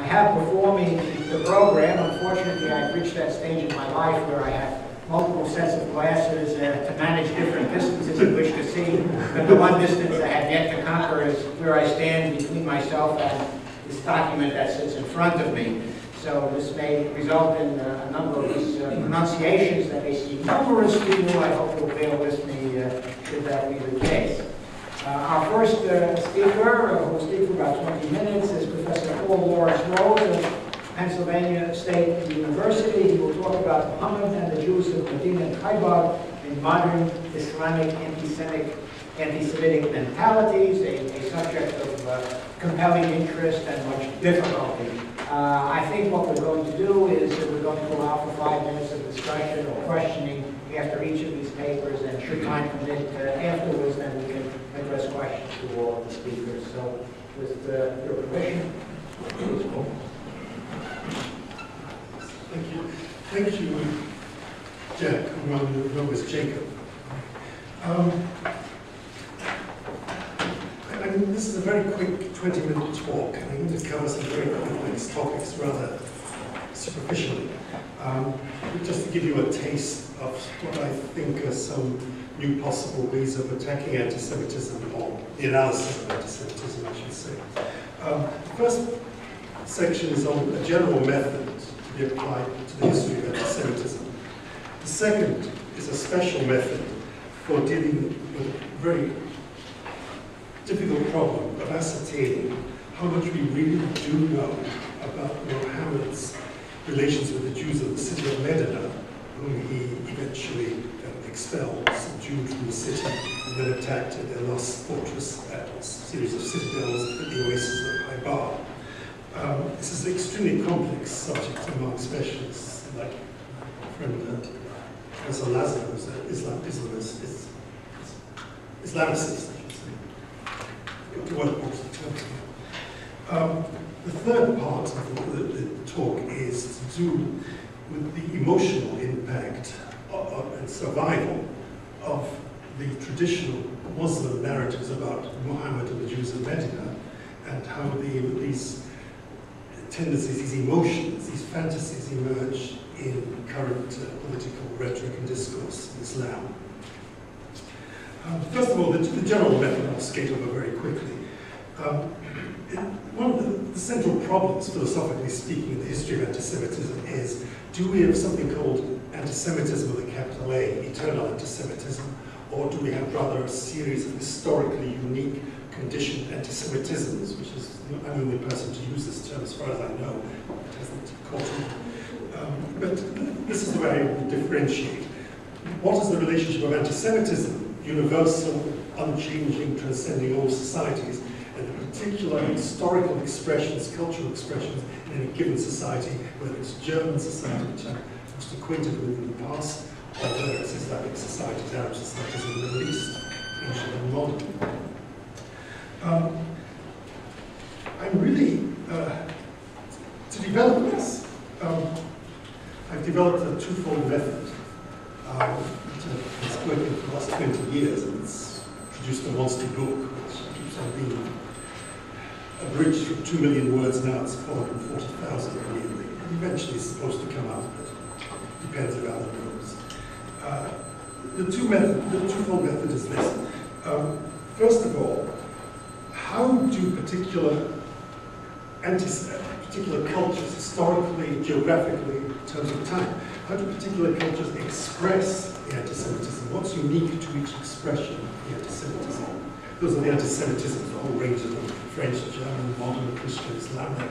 have before me the program. Unfortunately, I've reached that stage in my life where I have multiple sets of glasses to manage different distances in which to see. But the one distance I have yet to conquer is where I stand between myself and this document that sits in front of me. So this may result in a number of these pronunciations that may seem numerous to you. I hope you'll bear with me should that be the case. Our first speaker, who will speak for about 20 minutes, is Professor Paul Lawrence Rose of Pennsylvania State University. He will talk about Muhammad and the Jews of Medina and Khaybar in modern Islamic anti-Semitic mentalities, a subject of compelling interest and much difficulty. I think what we're going to do is that we're going to allow for 5 minutes of discussion or questioning after each of these papers, and should time permit afterwards, then we can address questions to all of the speakers. So, with your permission. Thank you. Thank you, Jack, who I'm known as Jacob. I mean, this is a very quick 20-minute talk, and I'm going to cover some very complex topics rather superficially. Just to give you a taste of what I think are some new possible ways of attacking anti-Semitism, or the analysis of anti-Semitism, I should say. The first section is on a general method to be applied to the history of anti-Semitism. The second is a special method for dealing with a very difficult problem of ascertaining how much we really do know about Muhammad's relations with the Jews of the city of Medina, whom he eventually expelled, subdued from the city, and then attacked at their last fortress at a series of citadels at the oasis of Khaybar. This is an extremely complex subject among specialists, like my friend Professor Lazar, who's an Islamicist, I should say. The third part of the talk is to do with the emotional impact and survival of the traditional Muslim narratives about Muhammad and the Jews of Medina, and how these tendencies, these emotions, these fantasies emerge in current political rhetoric and discourse in Islam. First of all, the general method I'll skate over very quickly. One of the central problems, philosophically speaking, in the history of anti-Semitism is, do we have something called anti-Semitism with a capital A, eternal anti-Semitism, or do we have rather a series of historically unique conditioned anti-Semitisms, which is, I'm the only person to use this term as far as I know, it hasn't caught on. But this is the way I would differentiate. What is the relationship of anti-Semitism, universal, unchanging, transcending all societies, and the particular historical expressions, cultural expressions in any given society, whether it's German society, which I'm most acquainted with in the past, or whether it's Islamic societies, Arab societies in the Middle East, ancient and modern. I'm really, to develop this, I've developed a twofold method. It's working for the last 20 years, and it's produced a monster book, which keeps on being abridged from 2 million words now. It's 440,000 immediately. And eventually it's supposed to come out, but it depends on how it goes. The twofold method is this. First of all, how do particular cultures, historically, geographically, in terms of time, how do particular cultures express the anti-Semitism? What's unique to each expression of the anti-Semitism? Those are the anti-Semitisms, the whole range of them: French, German, modern, Christian, Islamic,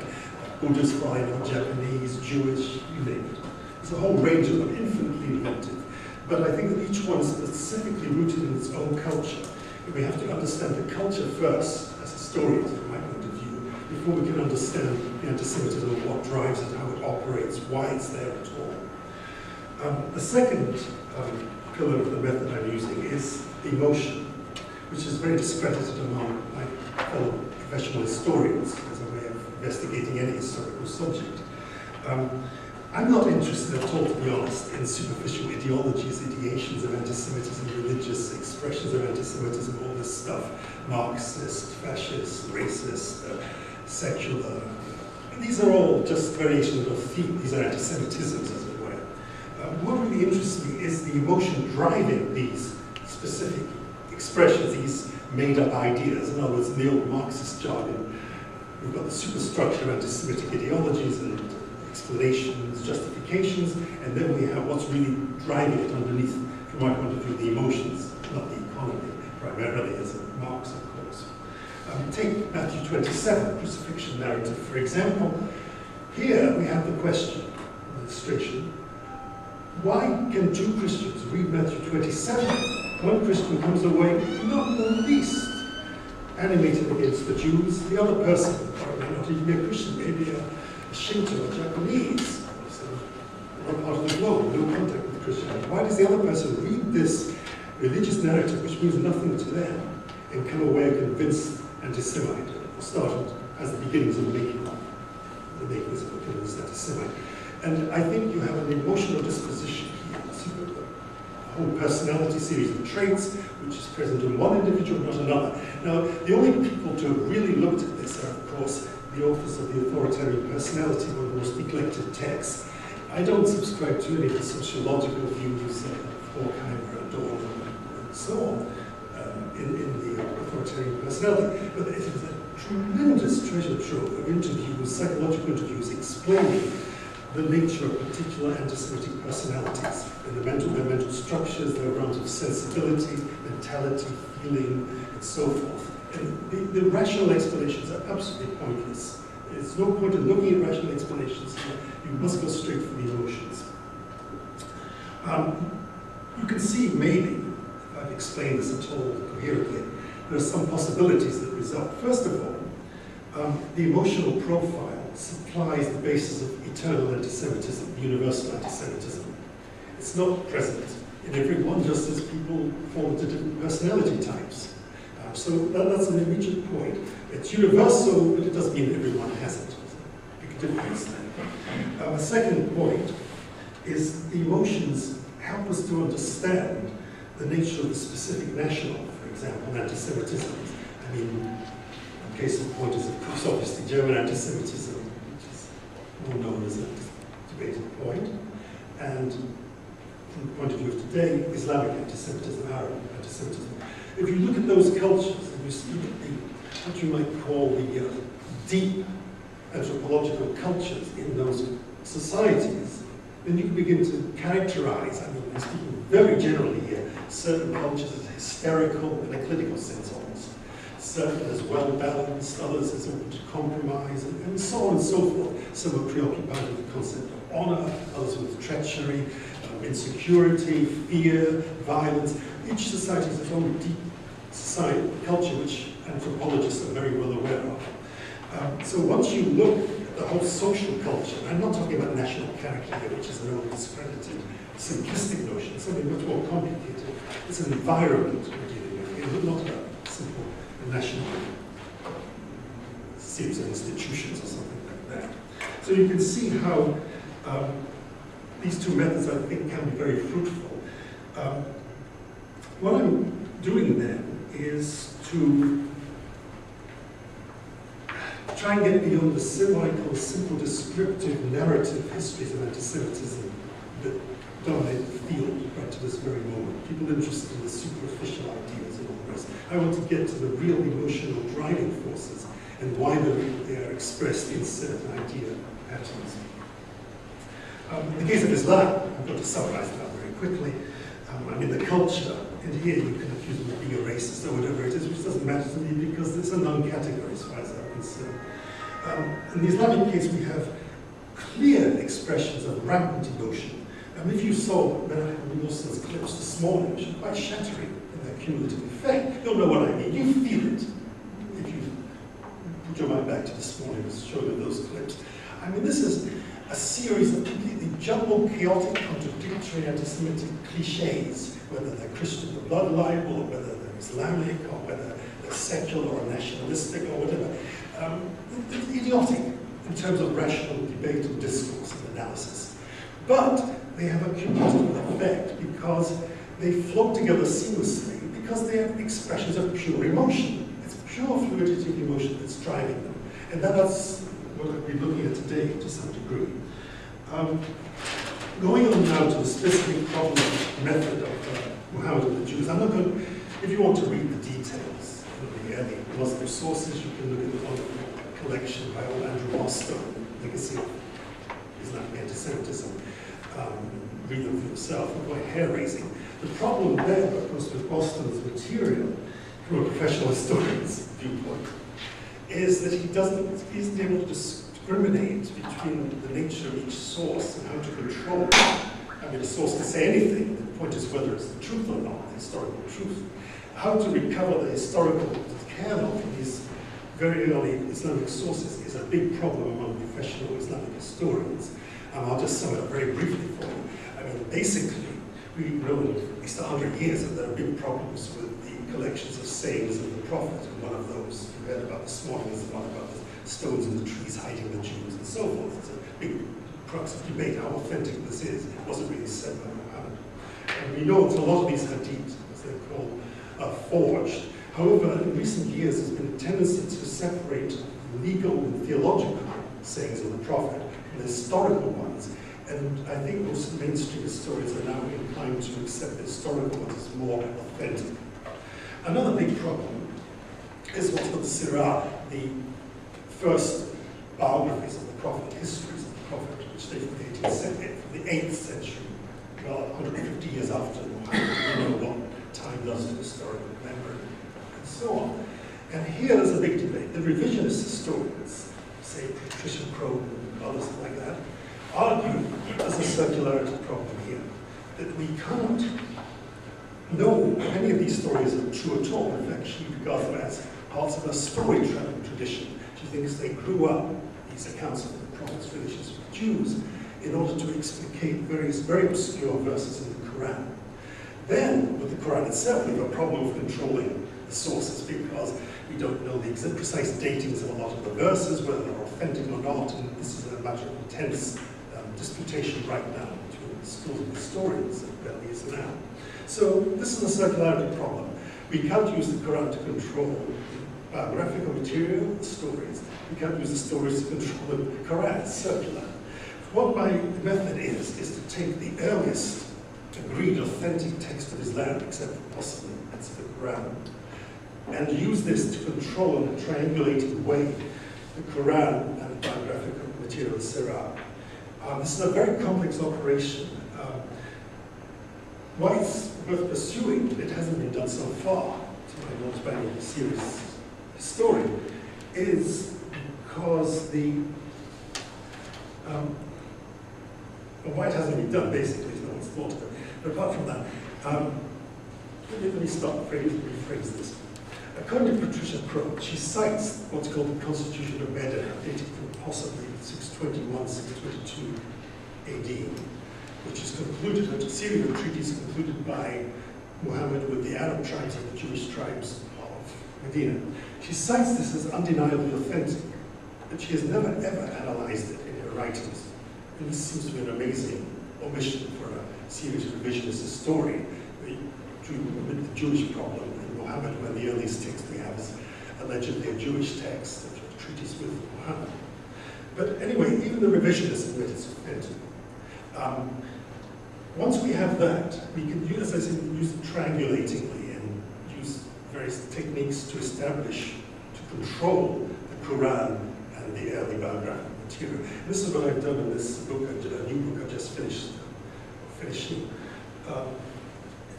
Buddhist, Japanese, Jewish, you name it. There's a whole range of them, infinitely inventive. But I think that each one is specifically rooted in its own culture. And we have to understand the culture first, as historians, from my point of view, before we can understand the anti-Semitism, what drives it, how it operates, why it's there at all. The second pillar of the method I'm using is emotion, which is very discredited among my fellow professional historians as a way of investigating any historical subject. I'm not interested at all, to be honest, in superficial ideologies, ideations of anti-Semitism, religious expressions of anti-Semitism, all this stuff, Marxist, fascist, racist, secular, These are all just variations of a theme. These are antisemitisms, as it were. What really interests me is the emotion driving these specific expressions, these made-up ideas. In other words, in the old Marxist jargon, we've got the superstructure of anti-Semitic ideologies and explanations, justifications, and then we have what's really driving it underneath, from my point of view, the emotions, not the economy, primarily, as in Marx, of course. Take Matthew 27, crucifixion narrative, for example. Here we have the question, illustration, why can two Christians read Matthew 27? One Christian comes away not in the least animated against the Jews, the other person, or not even a Christian, maybe a Shinto or Japanese, so one part of the globe, no contact with Christianity. Why does the other person read this religious narrative, which means nothing to them, and come away a convinced anti-Semite, or started as the beginnings of making this of a convinced anti-Semite? And I think you have an emotional disposition here, a whole personality series of traits, which is present in one individual, not another. Now, the only people to have really looked at this are, of course, the authors of The Authoritarian Personality, one of the most neglected texts. I don't subscribe to any of the sociological views of Horkheimer and Dorn and so on in The Authoritarian Personality, but it is a tremendous treasure trove of interviews, psychological interviews, explaining the nature of particular anti-Semitic personalities, and their mental structures, their realms of sensibility, mentality, feeling, and so forth. And the rational explanations are absolutely pointless. There's no point in looking at rational explanations. You must go straight for the emotions. You can see, maybe, if I've explained this at all coherently, there are some possibilities that result. First of all, the emotional profile supplies the basis of eternal anti-Semitism, universal anti-Semitism. It's not present in everyone, just as people fall into different personality types. So that's an immediate point. It's universal, but it doesn't mean everyone has it. There's a big difference there. A second point is the emotions help us to understand the nature of the specific national, for example, anti-Semitism. I mean, the case in point is, of course, obviously German anti-Semitism, which is more known as a debated point. And from the point of view of today, Islamic anti-Semitism, Arab anti-Semitism. If you look at those cultures, and you see what you might call the deep anthropological cultures in those societies, then you can begin to characterize, I mean, I'm speaking very generally here, certain cultures as hysterical in a clinical sense almost, certain as well-balanced, others as open to compromise, and so on and so forth. Some are preoccupied with the concept of honor, others with treachery, insecurity, fear, violence. Each society has its own deep society, culture, which anthropologists are very well aware of. So once you look at the whole social culture, I'm not talking about national character here, which is an old discredited, simplistic notion. It's something much more complicated. It's an environment we're dealing with here, but not a simple national series of institutions or something like that. So you can see how these two methods, I think, can be very fruitful. What I'm doing then is to try and get beyond the symbolical, simple, descriptive, narrative histories of anti-Semitism that dominate the field right to this very moment. People interested in the superficial ideas and all the rest. I want to get to the real emotional driving forces and why they are expressed in certain idea patterns. In the case of Islam, I'm going to summarize that very quickly. I mean, the culture, and here you can accuse them of being a racist or whatever it is, which doesn't matter to me because it's a non-category as far as I'm concerned. In the Islamic case, we have clear expressions of rampant emotion. If you saw Menachem Wilson's clips this morning, which are quite shattering in their cumulative effect, you'll know what I mean. You feel it if you put your mind back to this morning and show you those clips. I mean, this is a series of completely jumbled, chaotic, contradictory anti-Semitic cliches, whether they're Christian or blood libel, or whether they're Islamic, or whether they're secular or nationalistic, or whatever. It's idiotic in terms of rational debate and discourse and analysis. But they have a cumulative effect because they flow together seamlessly, because they are expressions of pure emotion. It's pure fluidity of emotion that's driving them. And that's what we're looking at today to some degree. Going on now to the specific problem method of Muhammad and the Jews, I'm not going to, if you want to read the details of the early Muslim sources, you can look at the wonderful collection by old Andrew Boston, Legacy of Islamic Antisemitism. Read them for yourself, they're quite hair-raising. The problem there, of course, with Boston's material, from a professional historian's viewpoint, is that he isn't able to discriminate between the nature of each source and how to control it. I mean, a source can say anything. The point is whether it's the truth or not, the historical truth. How to recover the historical canon from these very early Islamic sources is a big problem among professional Islamic historians. I'll just sum it up very briefly for you. I mean, basically, we've known at least 100 years that there are big problems with the collections of sayings of the Prophet, and one of those you read about this morning is the one about the stones in the trees hiding the Jews and so forth. It's a big crux of debate how authentic this is. It wasn't really said by Muhammad. And we know that a lot of these hadith, as they're called, are forged. However, in recent years, there's been a tendency to separate legal and theological sayings of the Prophet from the historical ones. And I think most mainstream historians are now inclined to accept the historical ones as more authentic. Another big problem is what's called the Sirah, the first biographies of the Prophet, histories of the Prophet, which date from the 8th century, well, 150 years after Muhammad. We know what time does to historical memory, and so on. And here there's a big debate. The revisionist historians, say Patricia Crowe and others like that, argue there's a circularity problem here, that we cannot know if any of these stories are true at all. In fact, she regards them as parts of a storytelling tradition. She thinks they grew up, these accounts of the Prophet's relations with Jews, in order to explicate various very obscure verses in the Quran. Then, with the Quran itself, we have a problem of controlling the sources because we don't know the exact precise datings of a lot of the verses, whether they're authentic or not, and this is a matter of intense disputation right now between schools of historians at YIISA now. So this is a circularity problem. We can't use the Quran to control biographical material, the stories. We can't use the stories to control the Quran. It's circular. What my method is to take the earliest agreed authentic text of Islam, except for possibly that's the Quran, and use this to control in a triangulated way the Quran and the biographical material, the Sirah. This is a very complex operation. Why it's worth pursuing, it hasn't been done so far, to my knowledge by any serious historian, is because why it hasn't been done, basically, is no one's thought of it. But apart from that, let me start rephrase this. According to Patricia Crowe, she cites what's called the Constitution of Medina, dating from possibly 621, 622 AD, which is concluded, a series of treaties concluded by Muhammad with the Arab tribes and the Jewish tribes of Medina. She cites this as undeniably authentic, but she has never ever analyzed it in her writings. And this seems to be an amazing omission for a serious revisionist historian. To admit the Jewish problem in Muhammad, when the earliest text we have is allegedly a Jewish text, a treatise with Muhammad. But anyway, even the revisionists admit it's authentic. Once we have that, we can use, as I said, use it triangulatingly and use various techniques to establish, to control the Quran and the early biographical material. And this is what I've done in this book, a new book I just finished, finishing.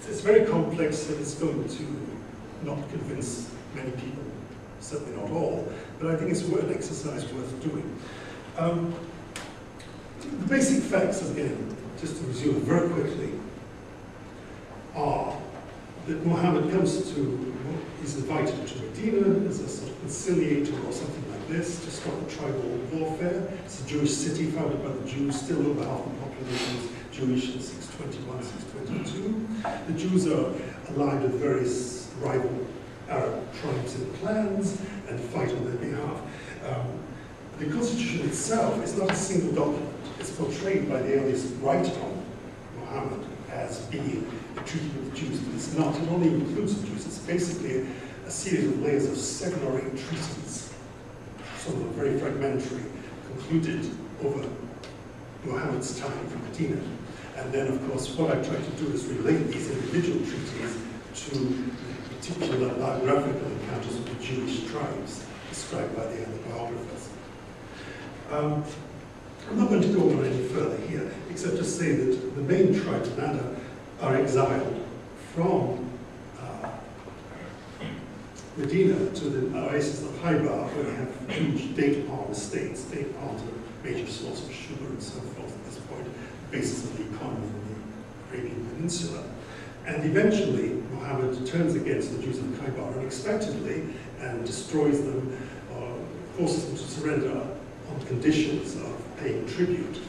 It's very complex and it's going to not convince many people, certainly not all, but I think it's an exercise worth doing. The basic facts, again, just to resume very quickly, are that Muhammad comes to, he's invited to Medina as a sort of conciliator or something like this to stop the tribal warfare. It's a Jewish city founded by the Jews, still over half the population is Jewish in 621, 622. The Jews are allied with various rival Arab tribes and clans and fight on their behalf. The Constitution itself is not a single document. It's portrayed by the earliest writer on Muhammad as being a treaty with the Jews, but it's not. It only includes the Jews. It's basically a series of layers of 7 or 8 treaties, some of them very fragmentary, concluded over Muhammad's time in Medina. And then, of course, what I try to do is relate these individual treaties to particular biographical encounters of the Jewish tribes described by the other biographers. I'm not going to go on any further here, except to say that the main tribes in Nanda are exiled from Medina to the oasis of Haibar, where they have huge date palm estates. Date palms are a major source of sugar and so forth at this point, the basis of the economy of the Arabian Peninsula. And eventually, Muhammad turns against the Jews of Khaybar unexpectedly and destroys them, or forces them to surrender on conditions of paying tribute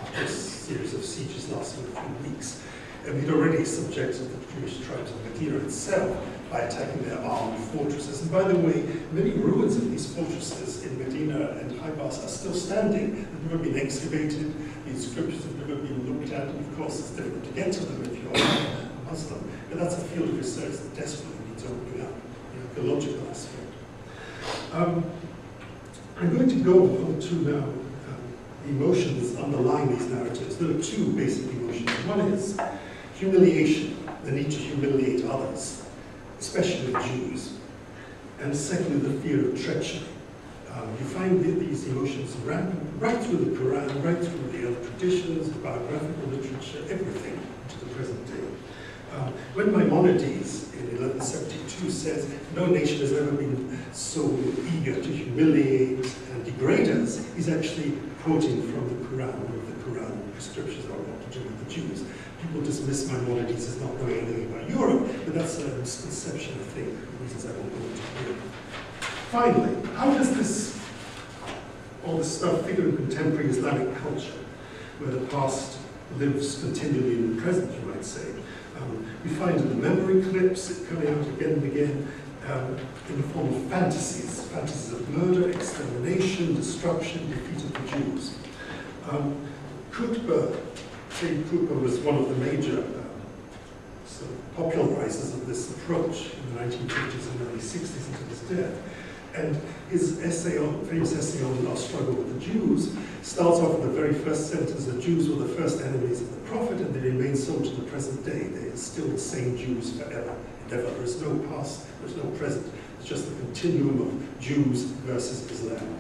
after a series of sieges lasting a few weeks. And he'd already subjected the Jewish tribes of Medina itself by attacking their armed fortresses. And by the way, many ruins of these fortresses in Medina and Haibar are still standing. They've never been excavated, the inscriptions have never been looked at, and of course it's difficult to get to them if you're a Muslim. But that's a field of research that desperately needs opening up, the archaeological aspect. I'm going to go on to now the emotions underlying these narratives. There are two basic emotions. One is humiliation, the need to humiliate others, especially the Jews. And secondly, the fear of treachery. You find these emotions rampant right through the Quran, right through the other traditions, the biographical literature, everything to the present day. When Maimonides in 1172 says, no nation has ever been so eager to humiliate and degrade us, he's actually quoting from the Quran, one of the Quran prescriptions are what to do with the Jews. People dismiss Maimonides as not knowing anything about Europe, but that's a misconception, I think, for reasons I won't go into here. Finally, how does all this stuff figure in contemporary Islamic culture, where the past lives continually in the present, you might say? We find in the memory clips coming out again and again in the form of fantasies, fantasies of murder, extermination, destruction, defeat of the Jews. Sayyid Qutb was one of the major sort of popularizers of this approach in the 1950s and early 60s until his death. And his famous essay on our struggle with the Jews starts off with the very first sentence: the Jews were the first enemies of the Prophet, and they remain so to the present day. They are still the same Jews forever and ever. There is no past, there is no present. It's just the continuum of Jews versus Islam.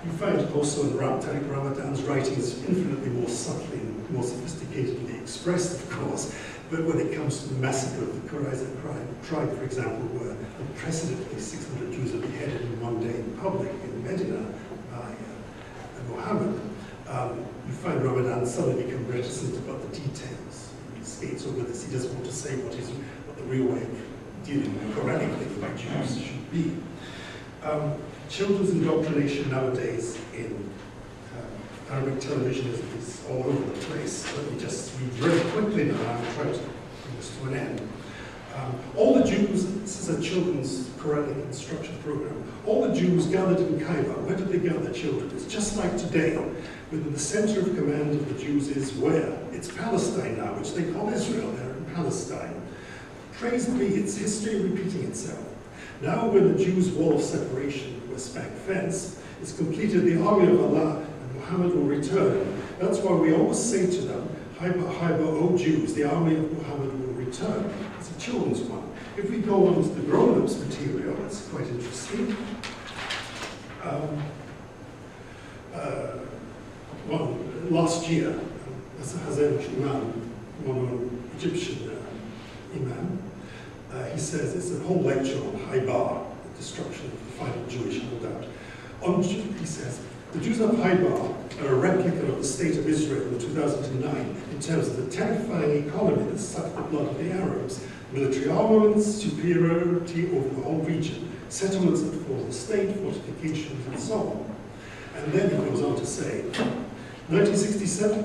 You find also in Tariq Ramadan's writings infinitely more subtly and more sophisticatedly expressed, of course, but when it comes to the massacre of the Qurayza tribe, for example, where unprecedentedly 600 Jews are beheaded in one day in public in Medina by Muhammad, you find Ramadan suddenly become reticent about the details. He skates over this. He doesn't want to say what the real way of dealing Quranically with Jews should be. Children's indoctrination nowadays in Arabic television is all over the place. Let me just read very quickly now, I'm trying to bring this to an end. All the Jews, this is a children's Quranic instruction program, all the Jews gathered in Khaybar. Where did they gather children? It's just like today, within the center of command of the Jews is where? It's Palestine now, which they call Israel. They're in Palestine. Praise be, it's history repeating itself. Now when the Jews' wall of separation, West Bank fence, is completed, the army of Allah and Muhammad will return. That's why we always say to them, Haiba, Haiba, O Jews, the army of Muhammad will return. It's a children's one. If we go on to the grown-ups material, that's quite interesting. Last year, Hazem Imam, one Egyptian imam, he says it's a whole lecture on Haibar, the destruction of the final Jewish holdout. He says, the Jews of Haibar are a replica of the state of Israel in 2009 in terms of the terrifying economy that sucked the blood of the Arabs, military armaments, superiority over the whole region, settlements that form the state, fortifications, and so on. And then he goes on to say, 1967,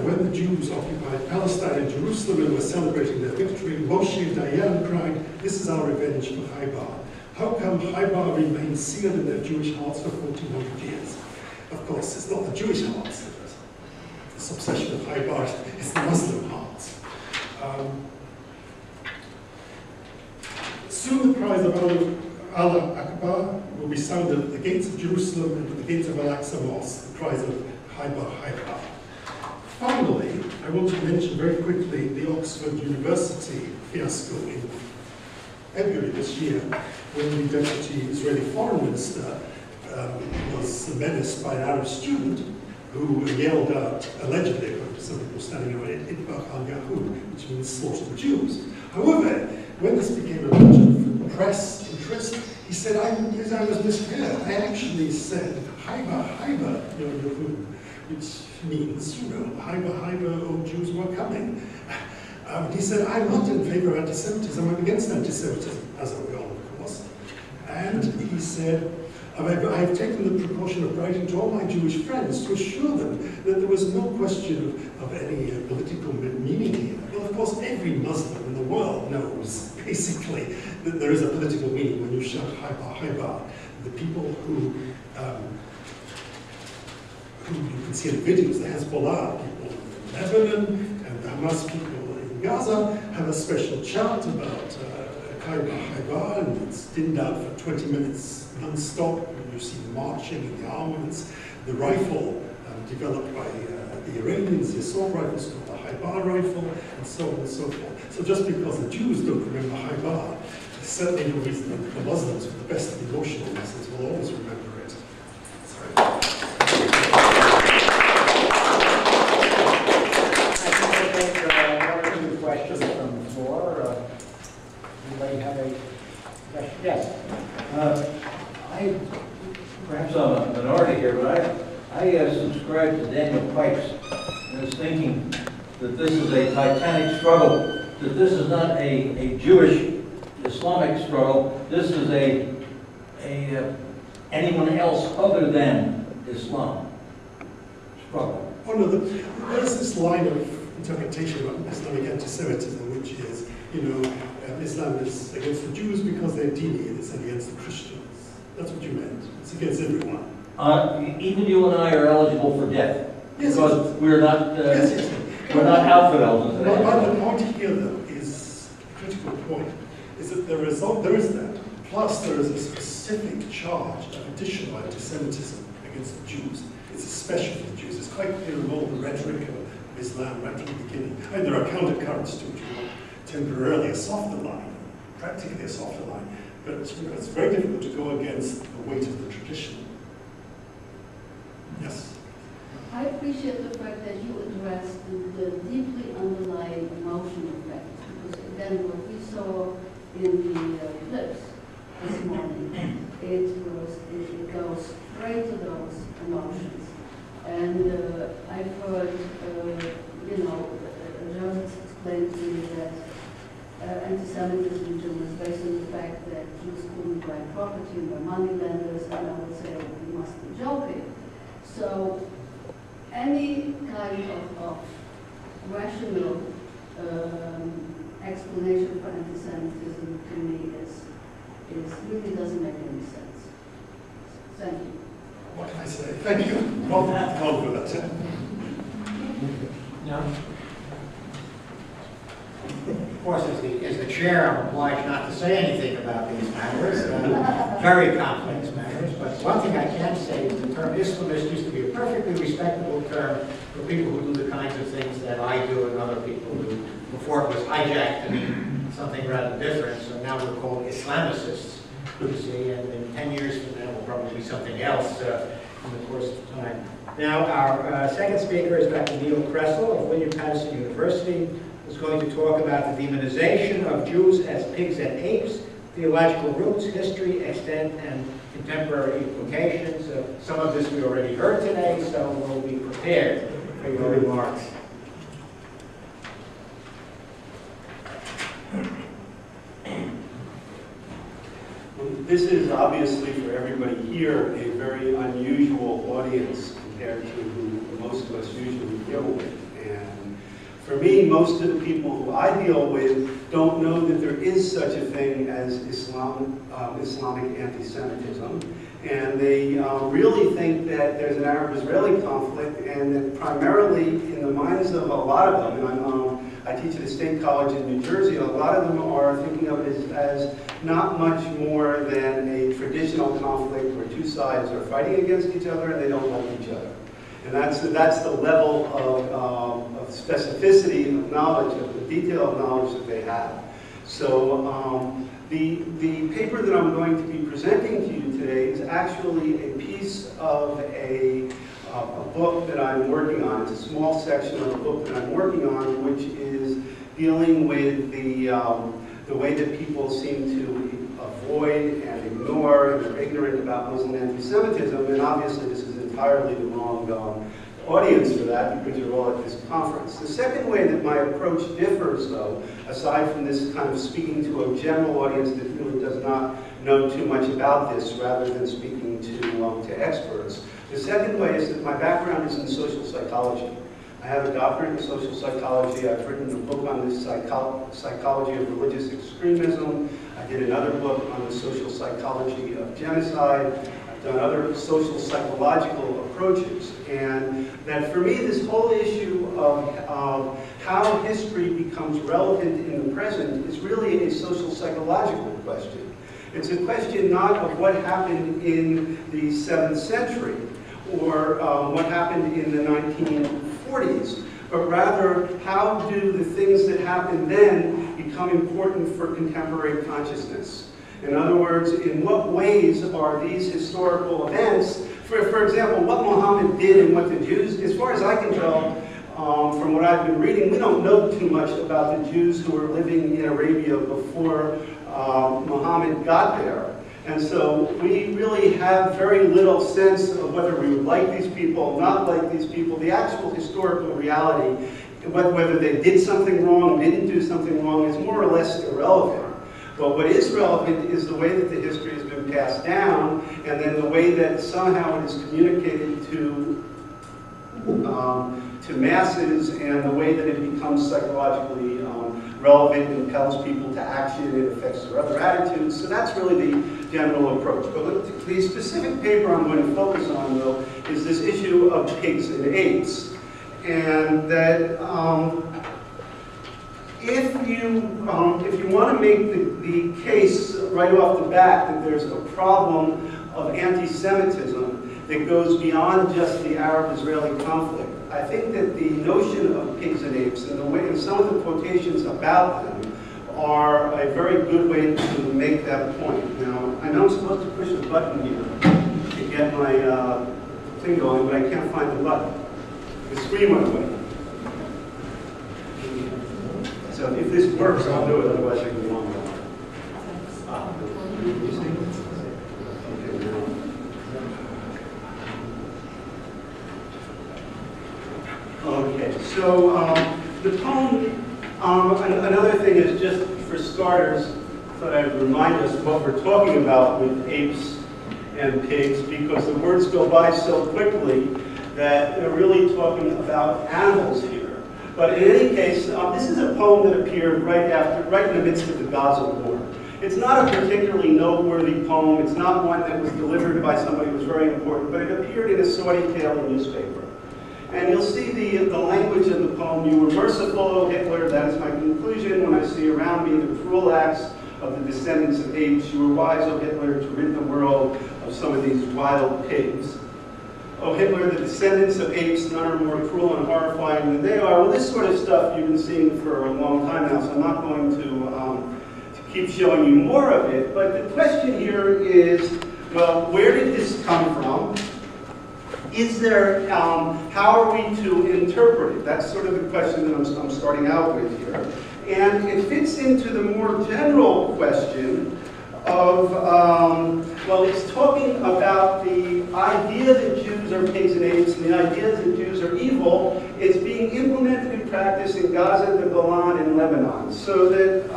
when the Jews occupied Palestine and Jerusalem and were celebrating their victory, Moshe Dayan cried, "This is our revenge for Haibar." How come Haibar remained seared in their Jewish hearts for 1400 years? Of course, it's not the Jewish hearts. This obsession of Haibar is the Muslim hearts. Soon the cries of Allah Akbar will be sounded at the gates of Jerusalem and at the gates of Al-Aqsa Mosque, the cries of Haiba, Haiba. Finally, I want to mention very quickly the Oxford University fiasco in February this year, when the Deputy Israeli Foreign Minister was menaced by an Arab student who yelled out, allegedly, according to some people standing around it, Itbach al-Yahud, which means slaughter the Jews. However, when this became a matter of press interest, he said, I was misheard. I actually said, Haiba, Haiba, Yahud, which means, Haiba, Haiba, oh Jews were coming. He said, I'm not in favor of anti-Semitism, I'm against anti-Semitism, as are we all, of course. And he said, I've taken the precaution of writing to all my Jewish friends to assure them that there was no question of any political meaning here. Well, of course, every Muslim in the world knows, basically, that there is a political meaning when you shout Haiba, Haiba. The people who you can see in the videos, the Hezbollah people in Lebanon and the Hamas people in Gaza have a special chant about Haiba, Haiba, and it's dinned out for 20 minutes non-stop. You see the marching and the armaments, the rifle developed by the Iranians, the assault rifles called the Haiba rifle, and so on and so forth. So just because the Jews don't remember Haiba, there's certainly no reason that the Muslims, for the best of emotional reasons, will always remember it. Sorry. Questions from the floor. Anybody have a question? Yes. Perhaps I'm a minority here, but I subscribe to Daniel Pipes in his thinking that this is a titanic struggle, that this is not a Jewish Islamic struggle, this is a anyone else other than Islam struggle. Oh no, there's this line of interpretation of Islamic anti-Semitism, which is, Islam is against the Jews because they're dini, and it's against the Christians. That's what you meant. It's against everyone. Even you and I are eligible for death, yes, because yes. We're not we're not infidels. The point here, though, is a critical point, is that there is that. Plus, there is a specific charge of additional anti-Semitism against the Jews. It's especially for the Jews. It's quite clear in all the rhetoric of Islam right from the beginning. And there are countercurrents to it. You want temporarily a softer line, practically a softer line. But it's very difficult to go against the weight of the tradition. Yes? I appreciate the fact that you addressed the deeply underlying emotional effect. Because again, what we saw in the clips this morning, it goes straight to those emotions. And I've heard, Joseph explained to me that anti-Semitism in Germany is based on the fact that Jews couldn't buy property and buy money lenders, and I would say you must be joking. So any kind of rational explanation for anti-Semitism to me is really doesn't make any sense. Thank you. What can I say? Thank you. Well, for that. Yeah. Of course, as the chair, I'm obliged not to say anything about these matters, very complex matters. But one thing I can say is the term Islamist used to be a perfectly respectable term for people who do the kinds of things that I do and other people who, before it was hijacked to mean something rather different. So now we're called Islamicists, you see, and in 10 years from now we'll probably be something else in the course of time. Now, our second speaker is Dr. Neil Kressel of William Patterson University, who's going to talk about the demonization of Jews as pigs and apes, theological roots, history, extent, and contemporary implications. Some of this we already heard today, so we'll be prepared for your remarks. This is obviously for everybody here a very unusual audience compared to who most of us usually deal with. And for me, most of the people who I deal with don't know that there is such a thing as Islamic anti-Semitism. And they really think that there's an Arab-Israeli conflict, and that primarily in the minds of a lot of them, and I'm I teach at a state college in New Jersey. A lot of them are thinking of it as not much more than a traditional conflict where two sides are fighting against each other and they don't like each other. And that's the level of specificity of knowledge, of the detail of knowledge that they have. So the paper that I'm going to be presenting to you today is actually a piece of a book that I'm working on. It's a small section of a book that I'm working on, which is dealing with the way that people seem to avoid and ignore, and they're ignorant about Muslim anti-Semitism. And obviously this is entirely the wrong audience for that, because you're all at this conference. The second way that my approach differs, though, aside from this kind of speaking to a general audience that really does not know too much about this, rather than speaking to experts, the second way is that my background is in social psychology. I have a doctorate in social psychology. I've written a book on the psychology of religious extremism. I did another book on the social psychology of genocide. I've done other social psychological approaches. And that for me, this whole issue of how history becomes relevant in the present is really a social psychological question. It's a question not of what happened in the 7th century or what happened in the 1940s, but rather how do the things that happened then become important for contemporary consciousness? In other words, in what ways are these historical events, for example, what Muhammad did and what the Jews, as far as I can tell, from what I've been reading, we don't know too much about the Jews who were living in Arabia before Muhammad got there. And so we really have very little sense of whether we would like these people, not like these people. The actual historical reality, whether they did something wrong, didn't do something wrong, is more or less irrelevant. But what is relevant is the way that the history has been passed down, and then the way that somehow it is communicated to masses, and the way that it becomes psychologically relevant and impels people to action and affects their other attitudes. So that's really the general approach. But the specific paper I'm going to focus on, though, is this issue of pigs and apes. And that if you want to make the case right off the bat that there's a problem of anti-Semitism that goes beyond just the Arab-Israeli conflict, I think that the notion of pigs and apes and the way, and some of the quotations about them are a very good way to make that point. Now, I know I'm supposed to push a button here to get my thing going, but I can't find the button. The screen went away. So if this works, I'll do it, otherwise I can go on. You see? Okay, now. Okay, so the poem, another thing is just for starters, I thought I'd remind us of what we're talking about with apes and pigs, because the words go by so quickly that they're really talking about animals here. But in any case, this is a poem that appeared right in the midst of the Gaza war. It's not a particularly noteworthy poem. It's not one that was delivered by somebody who was very important, but it appeared in a Saudi daily newspaper. And you'll see the language of the poem. You were merciful, O Hitler, that is my conclusion, when I see around me the cruel acts of the descendants of apes. You were wise, O Hitler, to rid the world of some of these wild pigs. O Hitler, the descendants of apes, none are more cruel and horrifying than they are. Well, this sort of stuff you've been seeing for a long time now, so I'm not going to keep showing you more of it. But the question here is, well, where did this come from? Is there, how are we to interpret it? That's sort of the question that I'm starting out with here. And it fits into the more general question of, well, it's talking about the idea that Jews are pigs and apes, and the idea that Jews are evil is being implemented in practice in Gaza, the Golan, and Lebanon. So that,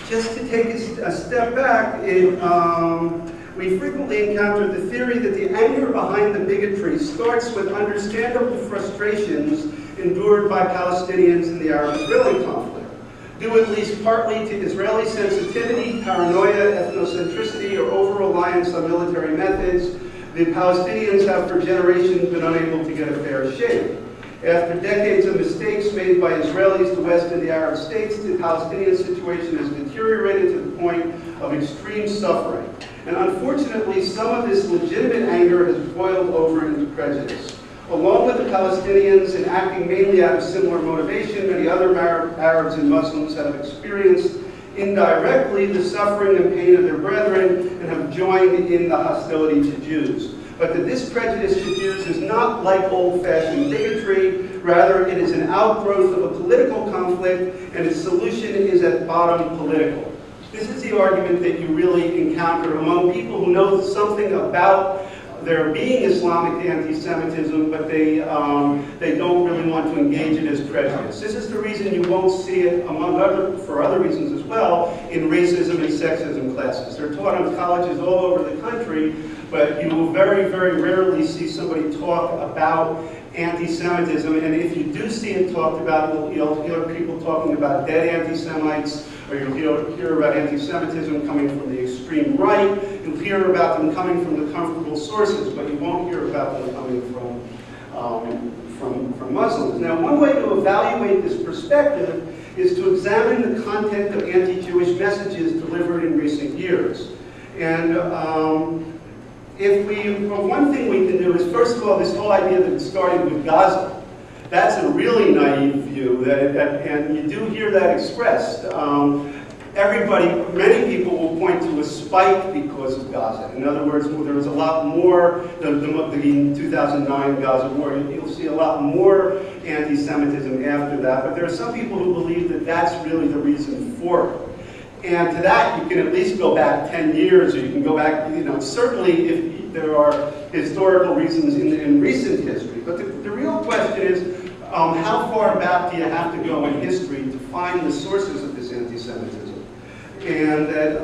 just to take a step back, we frequently encounter the theory that the anger behind the bigotry starts with understandable frustrations endured by Palestinians in the Arab-Israeli conflict, due at least partly to Israeli sensitivity, paranoia, ethnocentricity, or over-reliance on military methods. The Palestinians have for generations been unable to get a fair shake. After decades of mistakes made by Israelis, the West, and the Arab states, the Palestinian situation has deteriorated to the point of extreme suffering. And unfortunately, some of this legitimate anger has boiled over into prejudice. Along with the Palestinians, and acting mainly out of similar motivation, many other Arabs and Muslims have experienced indirectly the suffering and pain of their brethren and have joined in the hostility to Jews. But that this prejudice to Jews is not like old-fashioned bigotry, rather it is an outgrowth of a political conflict, and its solution is at bottom political. This is the argument that you really encounter among people who know something about there being Islamic anti-Semitism, but they don't really want to engage it as prejudice. This is the reason you won't see it, for other reasons as well, in racism and sexism classes. They're taught in colleges all over the country, but you will very, very rarely see somebody talk about anti-Semitism, and if you do see it talked about, you'll hear people talking about dead anti-Semites, or you'll hear about anti-Semitism coming from the extreme right. You'll hear about them coming from the comfortable sources, but you won't hear about them coming from Muslims. Now, one way to evaluate this perspective is to examine the content of anti-Jewish messages delivered in recent years. And one thing we can do is, first of all, this whole idea that it started with Gaza. That's a really naive view, and you do hear that expressed. Many people will point to a spike because of Gaza. In other words, there was a lot more, the 2009 Gaza war, you'll see a lot more anti-Semitism after that, but there are some people who believe that that's really the reason for it. And to that, you can at least go back 10 years, or you can go back, certainly if there are historical reasons in recent history. But the real question is, how far back do you have to go in history to find the sources of this anti-Semitism? And that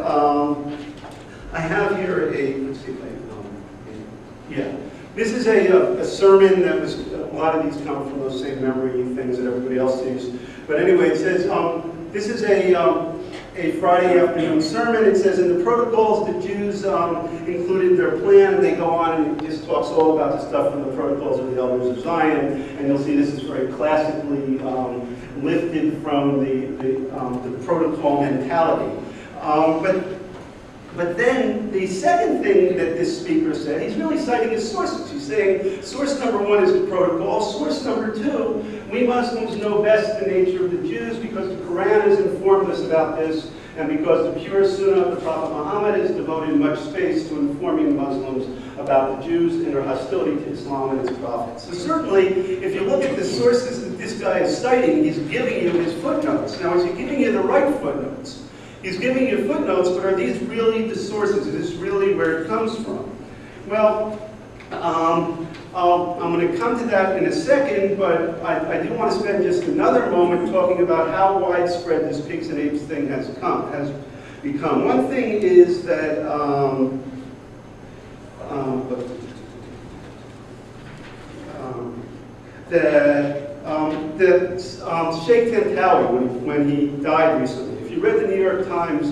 I have here let's see if I can, this is a sermon that was, a lot of these come from those same memory things that everybody else sees. But anyway, it says, this is a Friday afternoon sermon. It says, in the protocols, the Jews included their plan, and they go on and it just talks all about the stuff from the protocols of the elders of Zion. And you'll see this is very classically lifted from the protocol mentality. But then the second thing that this speaker said, he's really citing his sources. He's saying, source number one is the protocol. Source number two, we Muslims know best the nature of the Jews because the Quran has informed us about this, and because the pure Sunnah of the Prophet Muhammad has devoted much space to informing Muslims about the Jews and their hostility to Islam and its prophets. So certainly, if you look at the sources that this guy is citing, he's giving you his footnotes. Now, is he giving you the right footnotes? He's giving you footnotes, but are these really the sources? Is this really where it comes from? Well, I'm going to come to that in a second, but I do want to spend just another moment talking about how widespread this pigs and apes thing has become. One thing is that Sheikh Tantawi, when he died recently, if you read the New York Times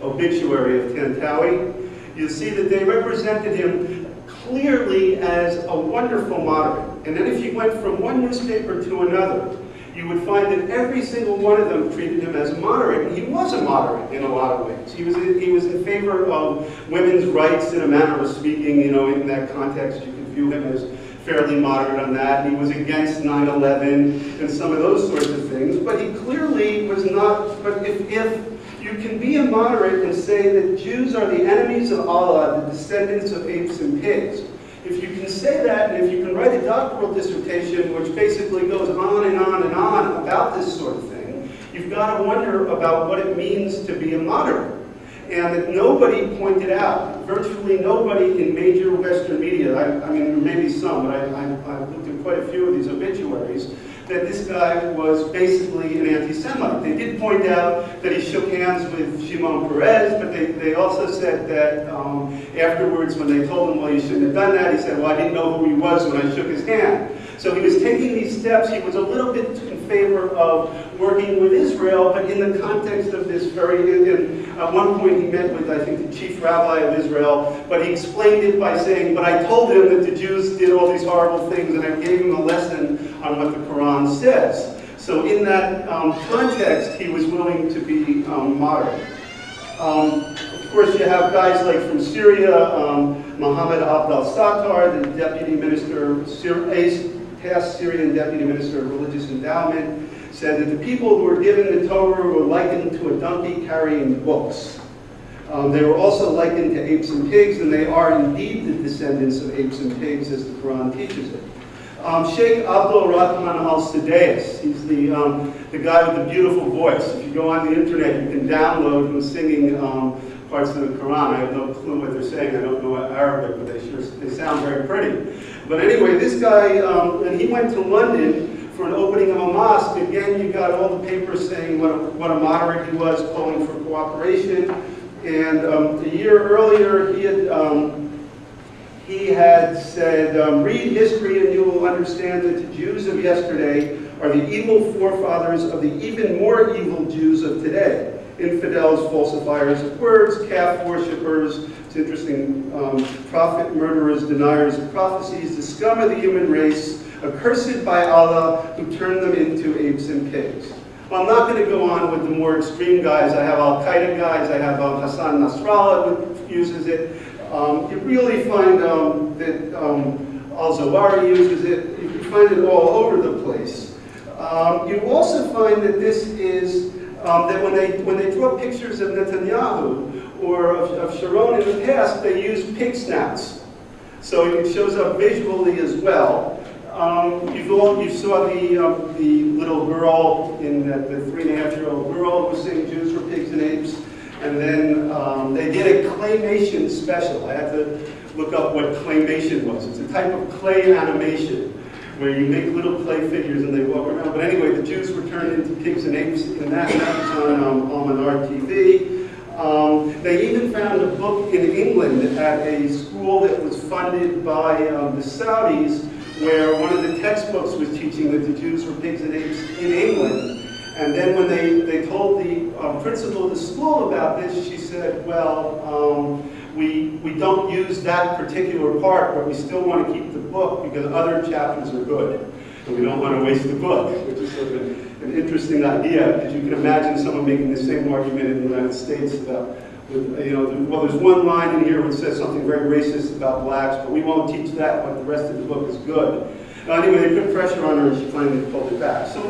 obituary of Tantawi, you'll see that they represented him clearly as a wonderful moderate. And then if you went from one newspaper to another, you would find that every single one of them treated him as a moderate. And he was a moderate in a lot of ways. He was in favor of women's rights in a manner of speaking, in that context. You could view him as fairly moderate on that. He was against 9/11 and some of those sorts of things, but he clearly was not. But if you can be a moderate and say that Jews are the enemies of Allah, the descendants of apes and pigs, if you can say that, and if you can write a doctoral dissertation which basically goes on and on and on about this sort of thing, you've got to wonder about what it means to be a moderate. And that nobody pointed out, virtually nobody in major Western media, I mean, there may be some, but I've looked at quite a few of these obituaries, that this guy was basically an anti-Semite. They did point out that he shook hands with Shimon Peres, but they also said that afterwards when they told him, well, you shouldn't have done that, he said, well, I didn't know who he was when I shook his hand. So he was taking these steps. He was a little bit in favor of working with Israel, but in the context of this at one point he met with, I think, the chief rabbi of Israel, but he explained it by saying, but I told him that the Jews did all these horrible things, and I gave him a lesson on what the Quran says. So in that context, he was willing to be moderate. Of course, you have guys like from Syria, Mohammed Abdel-Sattar, the deputy minister, past Syrian deputy minister of religious endowment, said that the people who were given the Torah were likened to a donkey carrying books. They were also likened to apes and pigs, and they are indeed the descendants of apes and pigs, as the Quran teaches it. Sheikh Abdul Rahman al-Sudais, he's the guy with the beautiful voice. If you go on the internet, you can download him singing parts of the Quran. I have no clue what they're saying. I don't know Arabic, but they sound very pretty. But anyway, this guy, when he went to London for an opening of a mosque, again, you got all the papers saying what a moderate he was, calling for cooperation. And a year earlier, he had said, read history and you will understand that the Jews of yesterday are the evil forefathers of the even more evil Jews of today. Infidels, falsifiers of words, calf worshippers, it's interesting, prophet murderers, deniers of prophecies, the scum of the human race, accursed by Allah, who turned them into apes and pigs. Well, I'm not going to go on with the more extreme guys. I have Al-Qaeda guys, I have Hassan Nasrallah who uses it. You really find that Al-Zawahiri uses it. You find it all over the place. You also find that this is, that when they draw pictures of Netanyahu or of Sharon in the past, they use pig snouts. So it shows up visually as well. You saw the little girl, in the 3.5-year-old girl who was saying Jews were pigs and apes. And then they did a claymation special. I had to look up what claymation was. It's a type of clay animation where you make little clay figures and they walk around. But anyway, the Jews were turned into pigs and apes, and that was on Almanar TV. They even found a book in England at a school that was funded by the Saudis, where one of the textbooks was teaching that the Jews were pigs and apes in England. And then when they told the principal of the school about this, she said, well, we don't use that particular part, but we still want to keep the book because other chapters are good. And we don't want to waste the book, which is sort of an interesting idea, because you can imagine someone making the same argument in the United States about, well, there's one line in here which says something very racist about blacks, but we won't teach that, but the rest of the book is good. Anyway, they put pressure on her and she finally pulled it back. So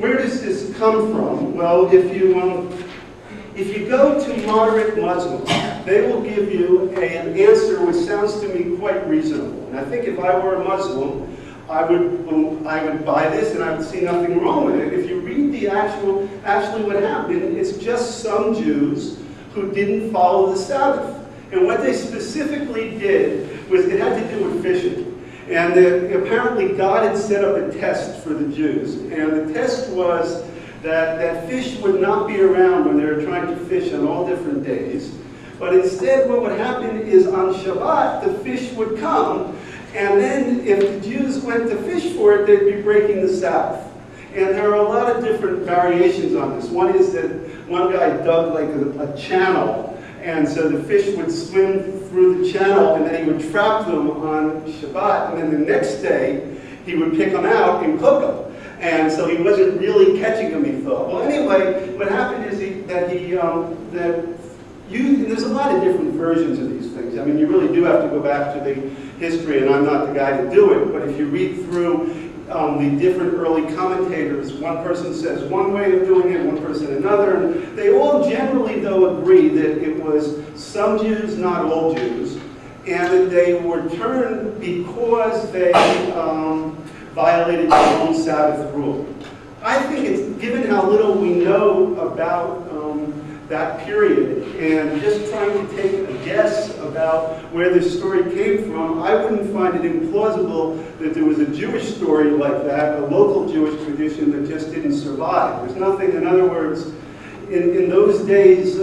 where does this come from? Well, if you go to moderate Muslims, they will give you an answer which sounds to me quite reasonable. And I think if I were a Muslim, I would buy this and I would see nothing wrong with it. If you read the actually what happened, it's just some Jews who didn't follow the Sabbath. And what they specifically did was it had to do with fishing. And apparently God had set up a test for the Jews. And the test was that fish would not be around when they were trying to fish on all different days. But instead what would happen is on Shabbat, the fish would come. And then if the Jews went to fish for it, they'd be breaking the Sabbath. And there are a lot of different variations on this. One is that one guy dug like a channel. And so the fish would swim through the channel, and then he would trap them on Shabbat, and then the next day he would pick them out and cook them. And so he wasn't really catching them, he thought. Well, anyway, what happened is there's a lot of different versions of these things. I mean, you really do have to go back to the history, and I'm not the guy to do it, but if you read through the different early commentators, one person says one way of doing it, one person another, and they all generally, though, agree that it was some Jews, not all Jews, and that they were turned because they violated their own Sabbath rule. I think it's, given how little we know about that period, and just trying to take a guess about where this story came from, I wouldn't find it implausible that there was a Jewish story like that, a local Jewish tradition that just didn't survive. There's nothing, in other words, in those days,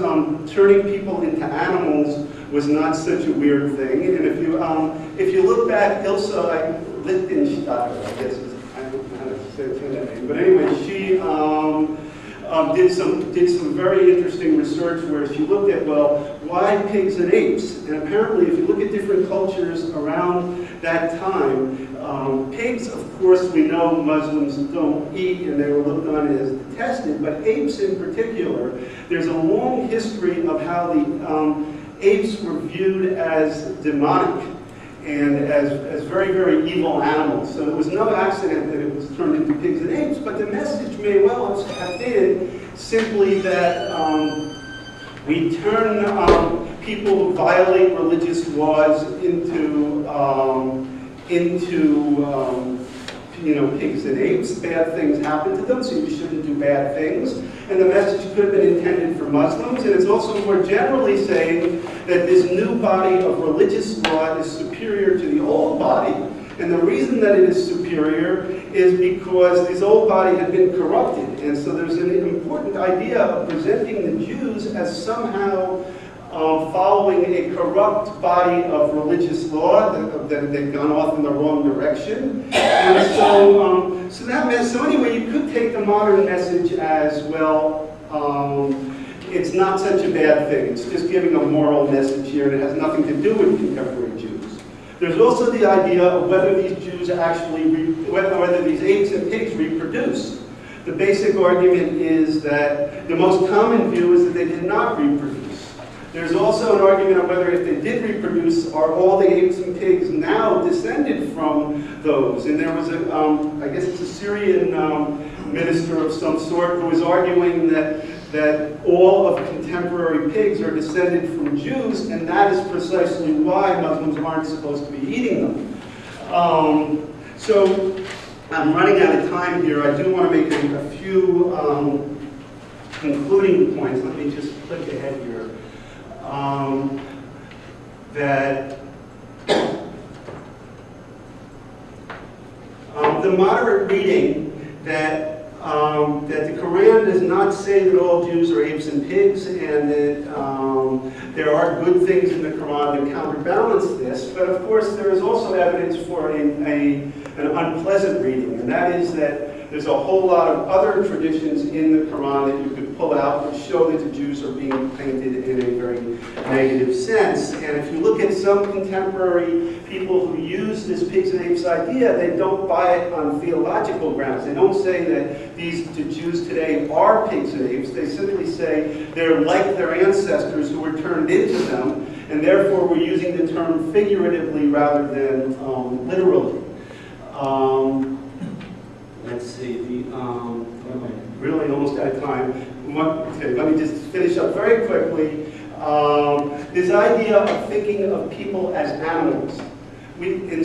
turning people into animals was not such a weird thing. And if you look back, YIISA Lichtenstein, I guess, I don't know how to say her name, but anyway, did some very interesting research where she looked at, well, why pigs and apes? And apparently, if you look at different cultures around that time, pigs, of course, we know Muslims don't eat and they were looked on as detested, but apes in particular, there's a long history of how the apes were viewed as demonic and as very, very evil animals. So it was no accident that it was turned into pigs and apes, but the message may well have been simply that we turn people who violate religious laws into pigs and apes. Bad things happen to them, so you shouldn't do bad things. And the message could have been intended for Muslims, and it's also more generally saying that this new body of religious law is superior to the old body. And the reason that it is superior is because this old body had been corrupted. And so there's an important idea of presenting the Jews as somehow following a corrupt body of religious law, that they've gone off in the wrong direction. And so anyway, you could take the modern message as, well, it's not such a bad thing. It's just giving a moral message here, and it has nothing to do with contemporary Jews. There's also the idea of whether these Jews actually, whether these apes and pigs reproduce. The basic argument is that the most common view is that they did not reproduce. There's also an argument on whether if they did reproduce, are all the apes and pigs now descended from those? And there was I guess it's a Syrian minister of some sort who was arguing that all of contemporary pigs are descended from Jews, and that is precisely why Muslims aren't supposed to be eating them. So I'm running out of time here. I do want to make a few concluding points. Let me just click ahead here. That the moderate reading that the Quran does not say that all Jews are apes and pigs, and that there are good things in the Quran that counterbalance this. But of course, there is also evidence for an unpleasant reading, and that is that there's a whole lot of other traditions in the Quran that you could pull out that show that the Jews are being painted in a very negative sense. And if you look at some contemporary people who use this pigs and apes idea, they don't buy it on theological grounds. They don't say that the Jews today are pigs and apes. They simply say they're like their ancestors who were turned into them, and therefore we're using the term figuratively rather than literally. Let's see, really almost out of time. Okay, let me just finish up very quickly. This idea of thinking of people as animals. In the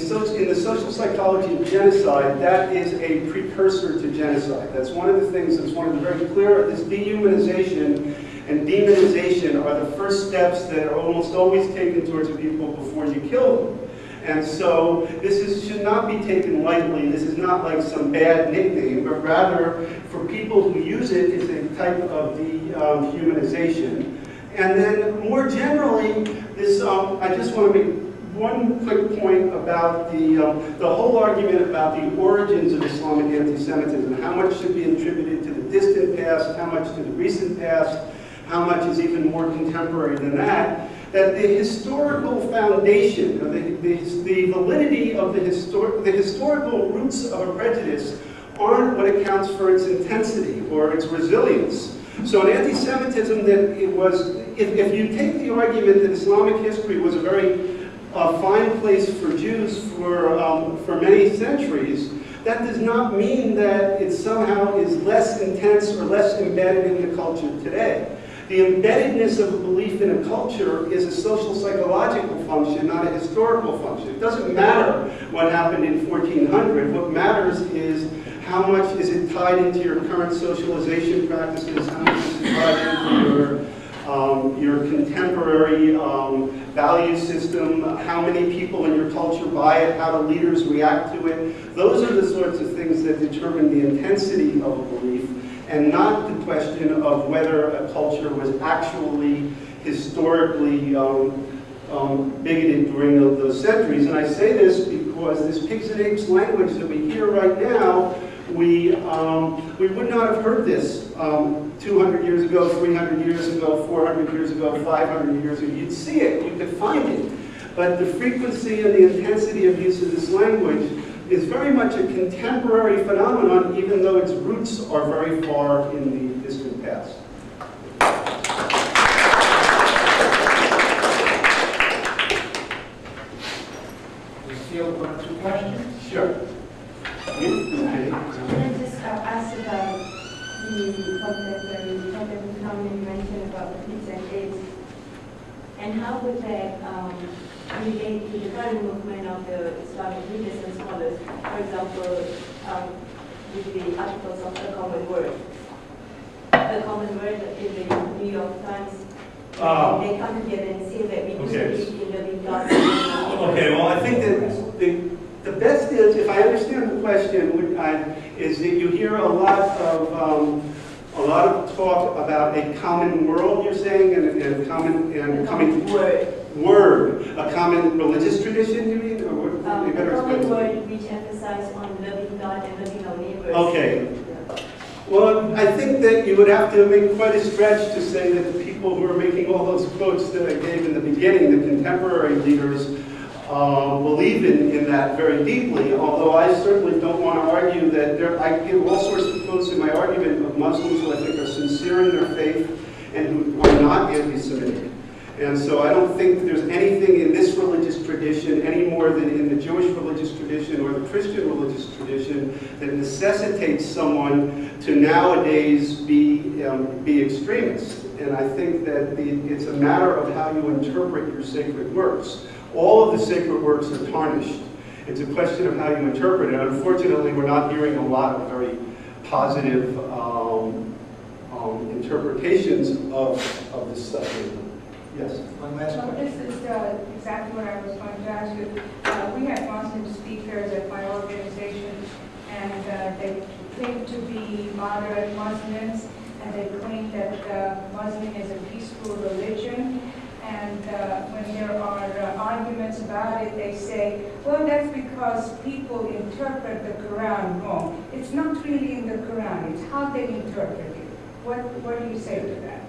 social psychology of genocide, that is a precursor to genocide. That's one of the things that's one of the very clear, this dehumanization and demonization are the first steps that are almost always taken towards people before you kill them. And so this should not be taken lightly. This is not like some bad nickname, but rather for people who use it, it's a type of dehumanization. And then more generally, I just want to make one quick point about the whole argument about the origins of Islamic anti-Semitism. How much should be attributed to the distant past, how much to the recent past, how much is even more contemporary than that. That the historical foundation, the validity of the historical roots of a prejudice aren't what accounts for its intensity or its resilience. So in anti-Semitism, that it was, if you take the argument that Islamic history was a very fine place for Jews for many centuries, that does not mean that it somehow is less intense or less embedded in the culture today. The embeddedness of a belief in a culture is a social psychological function, not a historical function. It doesn't matter what happened in 1400. What matters is how much is it tied into your current socialization practices, how much is it tied into your contemporary value system, how many people in your culture buy it, how the leaders react to it. Those are the sorts of things that determine the intensity of a belief, and not the question of whether a culture was actually historically bigoted during those centuries. And I say this because this pigs and apes language that we hear right now we would not have heard this 200 years ago, 300 years ago, 400 years ago, 500 years ago. You'd see it, you could find it. But the frequency and the intensity of use of this language is very much a contemporary phenomenon, even though its roots are very far in the distant past. We field one or two questions. Sure. Can I just ask about the contemporary phenomenon you mentioned about the peace and AIDS, and how would that relate to the current movement of the Islamic leaders and scholars? For example, with the articles of the common word. The common word in the New York Times, they come together and say that we disagree in the God. Okay, well, I think that the best is, if I understand the question, is that you hear a lot of talk about a common world, you're saying, and common word, a common religious tradition, you mean? Or what, A common word which emphasizes on loving God and loving our neighbors. Okay. Well, I think that you would have to make quite a stretch to say that the people who are making all those quotes that I gave in the beginning, the contemporary leaders, believe in that very deeply, although I certainly don't want to argue that I give all sorts of quotes in my argument of Muslims who I think are sincere in their faith and who are not anti-Semitic. And so I don't think there's anything in this religious tradition any more than in the Jewish religious tradition or the Christian religious tradition that necessitates someone to nowadays be extremist. And I think that it's a matter of how you interpret your sacred works. All of the sacred works are tarnished. It's a question of how you interpret it. Unfortunately, we're not hearing a lot of very positive interpretations of this stuff. Yes? One last So question. this is exactly what I was going to ask you. We have Muslim speakers at my organization, and they claim to be moderate Muslims, and they claim that Muslim is a peaceful religion. And when there are arguments about it, they say, well, that's because people interpret the Quran wrong. It's not really in the Quran, it's how they interpret it. What do you say to that?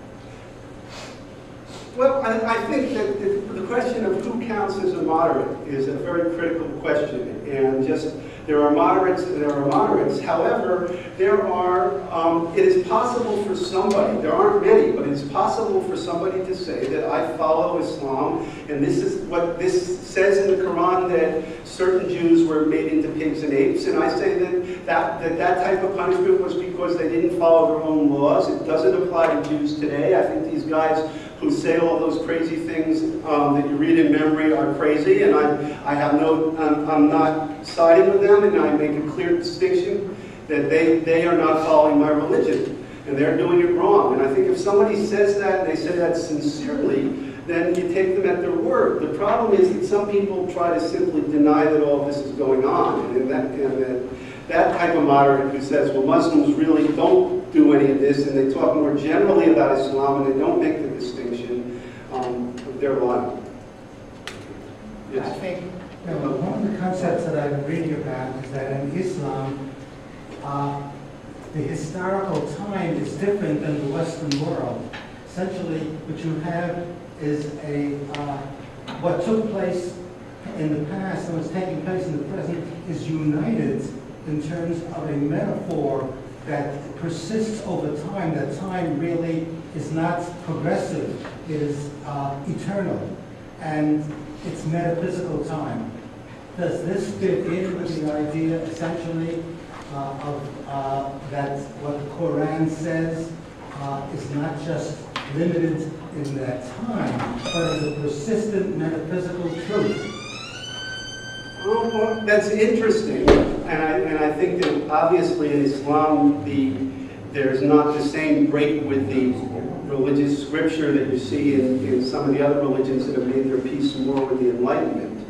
Well, I think that the question of who counts as a moderate is a very critical question, and just there are moderates and there are moderates. However, it is possible for somebody, there aren't many, but it's possible for somebody to say that I follow Islam, and this is what this says in the Quran, that certain Jews were made into pigs and apes, and I say that type of punishment was because they didn't follow their own laws. It doesn't apply to Jews today. I think these guys who say all those crazy things that you read in memory are crazy, and I'm not siding with them, and I make a clear distinction that they are not following my religion, and they're doing it wrong. And I think if somebody says that, and they say that sincerely, then you take them at their word. The problem is that some people try to simply deny that all this is going on, and that type of moderate who says, well, Muslims really don't do any of this, and they talk more generally about Islam, and they don't make the distinction, they're lying. Yes. I think one of the concepts that I've been reading about is that in Islam, the historical time is different than the Western world. Essentially, what you have is what took place in the past and what's taking place in the present is united in terms of a metaphor that persists over time, that time really is not progressive, it is eternal, and it's metaphysical time. Does this fit in with the idea, essentially, of that what the Quran says is not just limited in that time, but is a persistent metaphysical truth? Well, that's interesting, and I think that obviously in Islam there's not the same break with the religious scripture that you see in some of the other religions that have made their peace and war with the Enlightenment.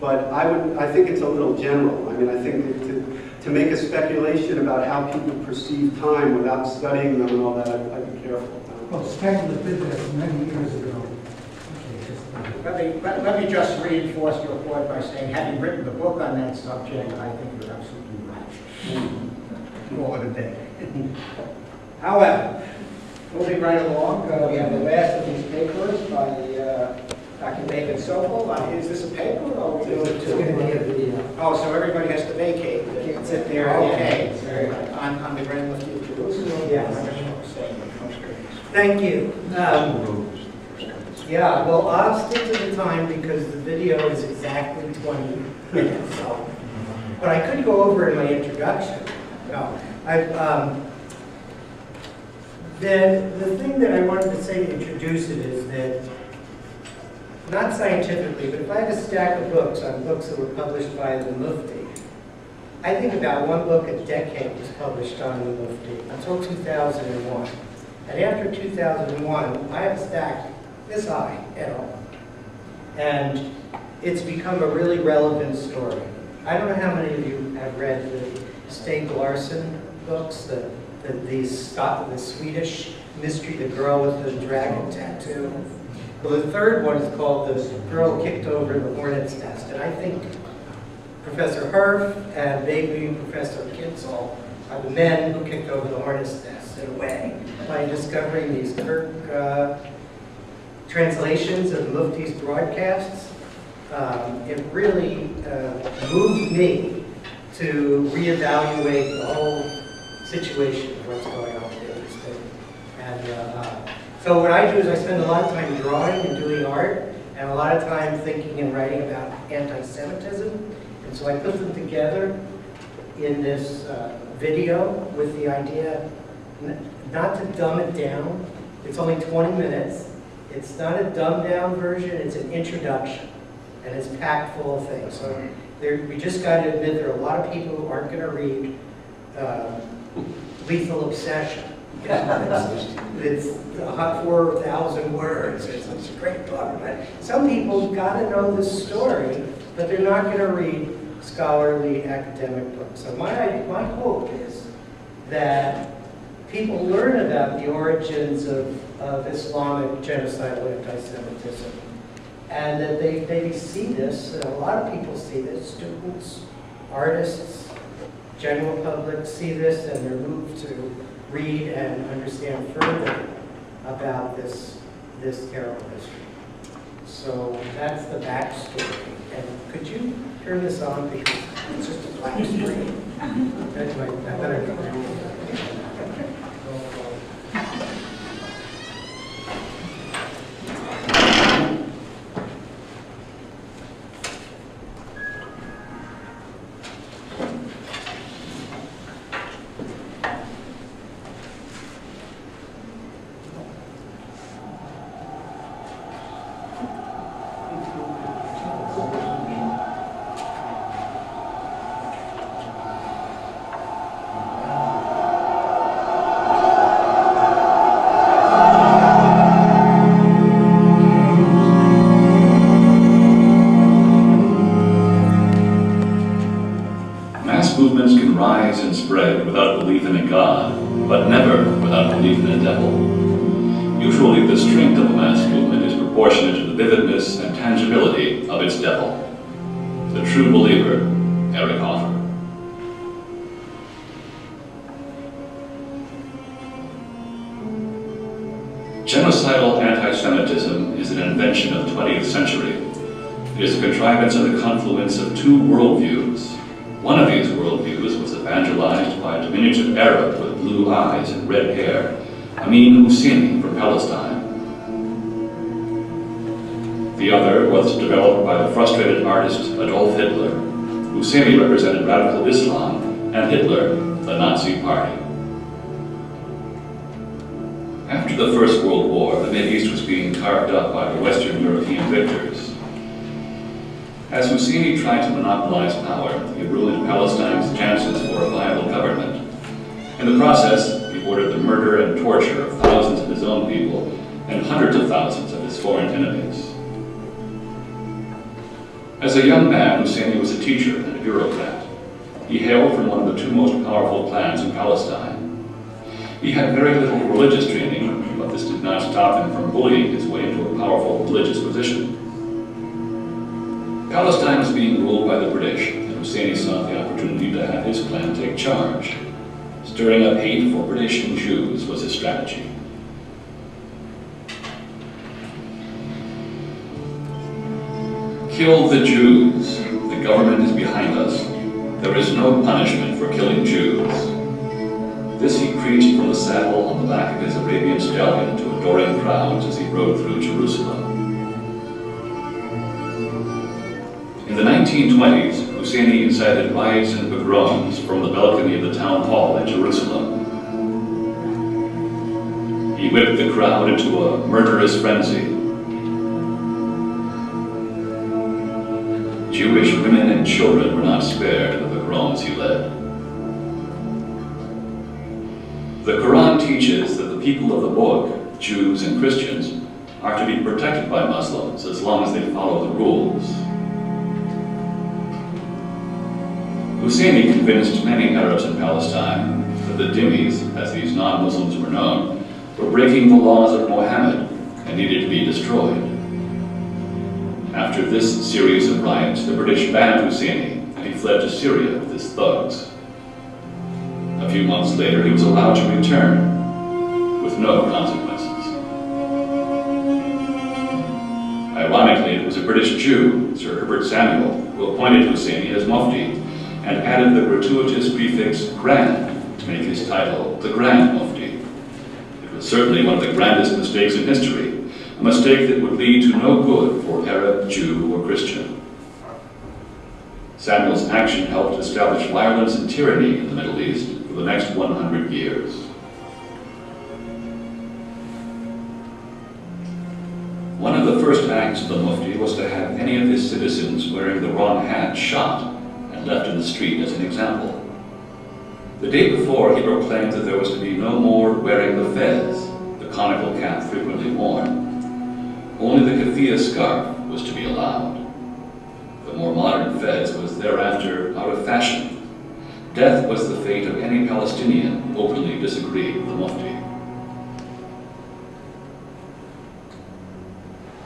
But I think it's a little general. I mean, I think that to make a speculation about how people perceive time without studying them and all that, I'd be careful. Well, Spengler did this many years ago. let me just reinforce your point by saying, having written the book on that subject, I think you're absolutely right. call it a day. However, moving right along, we have the last of these papers by Dr. David Sokol. Is this a paper or are we doing It's going to be a video. Oh, so everybody has to vacate. They can't sit there. Okay. On the Grand List of Jerusalem. Yes. Thank you. Yeah, well, I'll stick to the time because the video is exactly 20 minutes. So. But I could go over in my introduction. No, the thing that I wanted to say to introduce it is that, not scientifically, but if I have a stack of books on books that were published by the Mufti, I think about one book a decade was published on the Mufti until 2001. And after 2001, I have a stack this high at all. And it's become a really relevant story. I don't know how many of you have read the Stieg Larsson books, the Swedish mystery, the girl with the dragon tattoo. Well, the third one is called The Girl Who Kicked Over the Hornet's Nest. And I think Professor Herf and maybe Professor Kitzel are the men who kicked over the hornet's nest in a way by discovering these Turk translations of the Mufti's broadcasts. It really moved me to reevaluate the whole situation of what's going on in this thing. And so what I do is I spend a lot of time drawing and doing art, and a lot of time thinking and writing about anti-Semitism. And so I put them together in this video with the idea not to dumb it down. It's only 20 minutes. It's not a dumbed down version, it's an introduction. And it's packed full of things. So we just got to admit there are a lot of people who aren't going to read Lethal Obsession. It's 4,000 words. It's a great book. But some people got to know this story, but they're not going to read scholarly academic books. So my hope is that people learn about the origins of Islamic genocidal anti-Semitism, and that they see this, and a lot of people see this, students, artists, general public see this, and they're moved to read and understand further about this terrible history. So that's the backstory. And could you turn this on, because it's just a black screen. Anyway, I better go. Spread without belief in a God, but never without belief in a devil. Usually the strength of a mass movement is proportionate to the vividness and tangibility of its devil. The true believer, Eric Hoffer. Genocidal anti-Semitism is an invention of the 20th century. It is a contrivance of the confluence of two worldviews. One of these worldviews was evangelized by a diminutive Arab with blue eyes and red hair, Amin Husseini from Palestine. The other was developed by the frustrated artist Adolf Hitler. Husseini represented radical Islam and Hitler, the Nazi Party. After the First World War, the Mideast was being carved up by the Western European victors. As Husseini tried to monopolize power, he ruined Palestine's chances for a viable government. In the process, he ordered the murder and torture of thousands of his own people and hundreds of thousands of his foreign enemies. As a young man, Husseini was a teacher and a bureaucrat. He hailed from one of the two most powerful clans in Palestine. He had very little religious training, but this did not stop him from bullying his way into a powerful religious position. Palestine was being ruled by the British, and Husseini sought the opportunity to have his clan take charge. Stirring up hate for British and Jews was his strategy. Kill the Jews. The government is behind us. There is no punishment for killing Jews. This he preached from the saddle on the back of his Arabian stallion to adoring crowds as he rode through Jerusalem. In the 1920s, Husseini incited riots and pogroms from the balcony of the town hall in Jerusalem. He whipped the crowd into a murderous frenzy. Jewish women and children were not spared in the pogroms he led. The Quran teaches that the people of the book, Jews and Christians, are to be protected by Muslims as long as they follow the rules. Husseini convinced many Arabs in Palestine that the dhimmis, as these non-Muslims were known, were breaking the laws of Mohammed and needed to be destroyed. After this series of riots, the British banned Husseini and he fled to Syria with his thugs. A few months later, he was allowed to return with no consequences. Ironically, it was a British Jew, Sir Herbert Samuel, who appointed Husseini as Mufti and added the gratuitous prefix Grand to make his title the Grand Mufti. It was certainly one of the grandest mistakes in history, a mistake that would lead to no good for Arab, Jew, or Christian. Samuel's action helped establish violence and tyranny in the Middle East for the next 100 years. One of the first acts of the Mufti was to have any of his citizens wearing the wrong hat shot and left in the street as an example. The day before, he proclaimed that there was to be no more wearing the fez, the conical cap frequently worn. Only the keffiyeh scarf was to be allowed. The more modern fez was thereafter out of fashion. Death was the fate of any Palestinian who openly disagreed with the Mufti.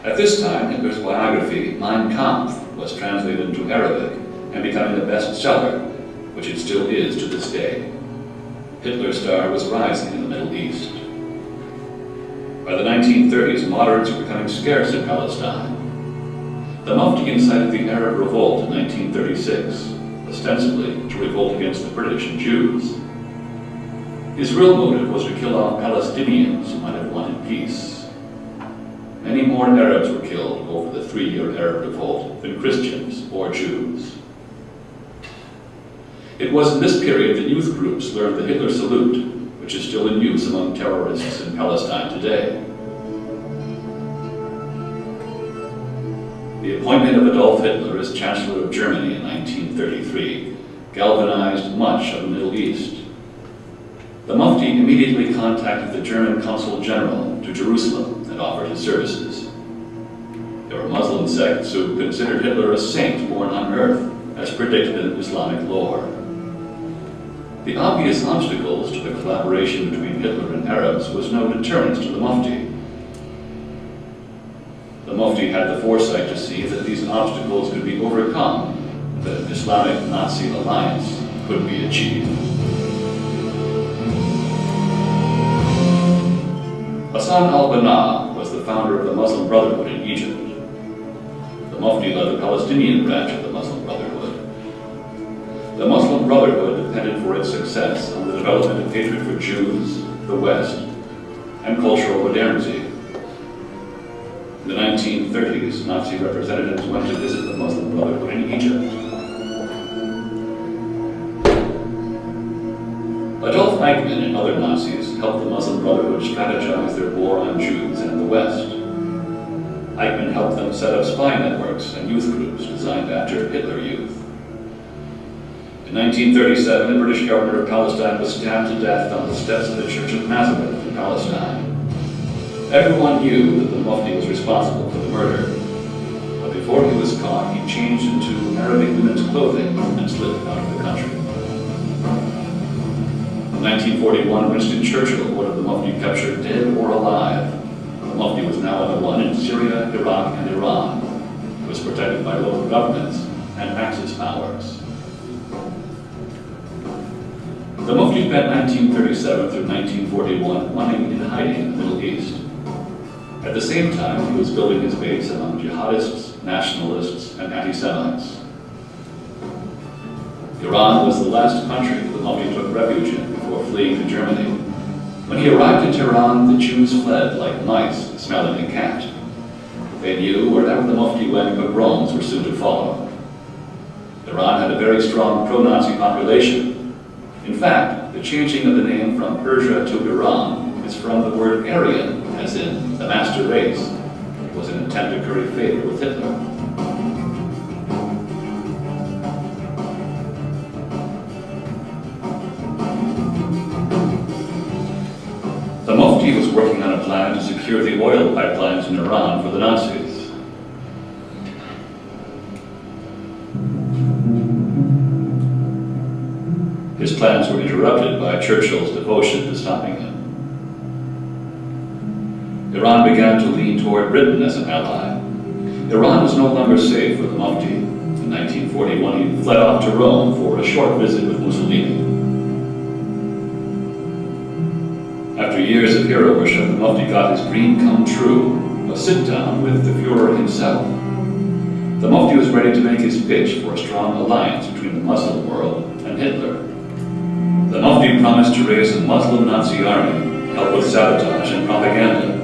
At this time, Hitler's biography, Mein Kampf, was translated into Arabic and becoming a bestseller, which it still is to this day. Hitler's star was rising in the Middle East. By the 1930s, moderates were becoming scarce in Palestine. The Mufti incited the Arab Revolt in 1936, ostensibly to revolt against the British and Jews. His real motive was to kill off Palestinians who might have wanted peace. Many more Arabs were killed over the 3-year Arab Revolt than Christians or Jews. It was in this period that youth groups learned the Hitler salute, which is still in use among terrorists in Palestine today. The appointment of Adolf Hitler as Chancellor of Germany in 1933 galvanized much of the Middle East. The Mufti immediately contacted the German Consul General to Jerusalem and offered his services. There were Muslim sects who considered Hitler a saint born on earth, as predicted in Islamic lore. The obvious obstacles to the collaboration between Hitler and Arabs was no deterrent to the Mufti. The Mufti had the foresight to see that these obstacles could be overcome, that an Islamic-Nazi alliance could be achieved. Hassan al-Banna was the founder of the Muslim Brotherhood in Egypt. The Mufti led the Palestinian branch of the Muslim Brotherhood. The Muslim Brotherhood depended for its success on the development of hatred for Jews, the West, and cultural modernity. In the 1930s, Nazi representatives went to visit the Muslim Brotherhood in Egypt. Adolf Eichmann and other Nazis helped the Muslim Brotherhood strategize their war on Jews and the West. Eichmann helped them set up spy networks and youth groups designed after Hitler Youth. In 1937, the British governor of Palestine was stabbed to death on the steps of the Church of Nazareth in Palestine. Everyone knew that the Mufti was responsible for the murder, but before he was caught, he changed into Arabic women's clothing and slipped out of the country. In 1941, Winston Churchill ordered the Mufti captured dead or alive. The Mufti was now on the run in Syria, Iraq, and Iran. He was protected by local governments and Axis powers. The Mufti spent 1937 through 1941 running in hiding in the Middle East. At the same time, he was building his base among jihadists, nationalists, and anti-Semites. Iran was the last country the Mufti took refuge in before fleeing to Germany. When he arrived in Tehran, the Jews fled like mice smelling a cat. They knew wherever the Mufti went, pogroms were soon to follow. Iran had a very strong pro-Nazi population. In fact, the changing of the name from Persia to Iran is from the word Aryan, as in the master race. It was an attempt to curry favor with Hitler. The Mufti was working on a plan to secure the oil pipelines in Iran for the Nazis. His plans were interrupted by Churchill's devotion to stopping him. Iran began to lean toward Britain as an ally. Iran was no longer safe for the Mufti. In 1941, he fled off to Rome for a short visit with Mussolini. After years of hero worship, the Mufti got his dream come true, a sit-down with the Führer himself. The Mufti was ready to make his pitch for a strong alliance between the Muslim world and Hitler. The Mufti promised to raise a Muslim Nazi army, help with sabotage and propaganda.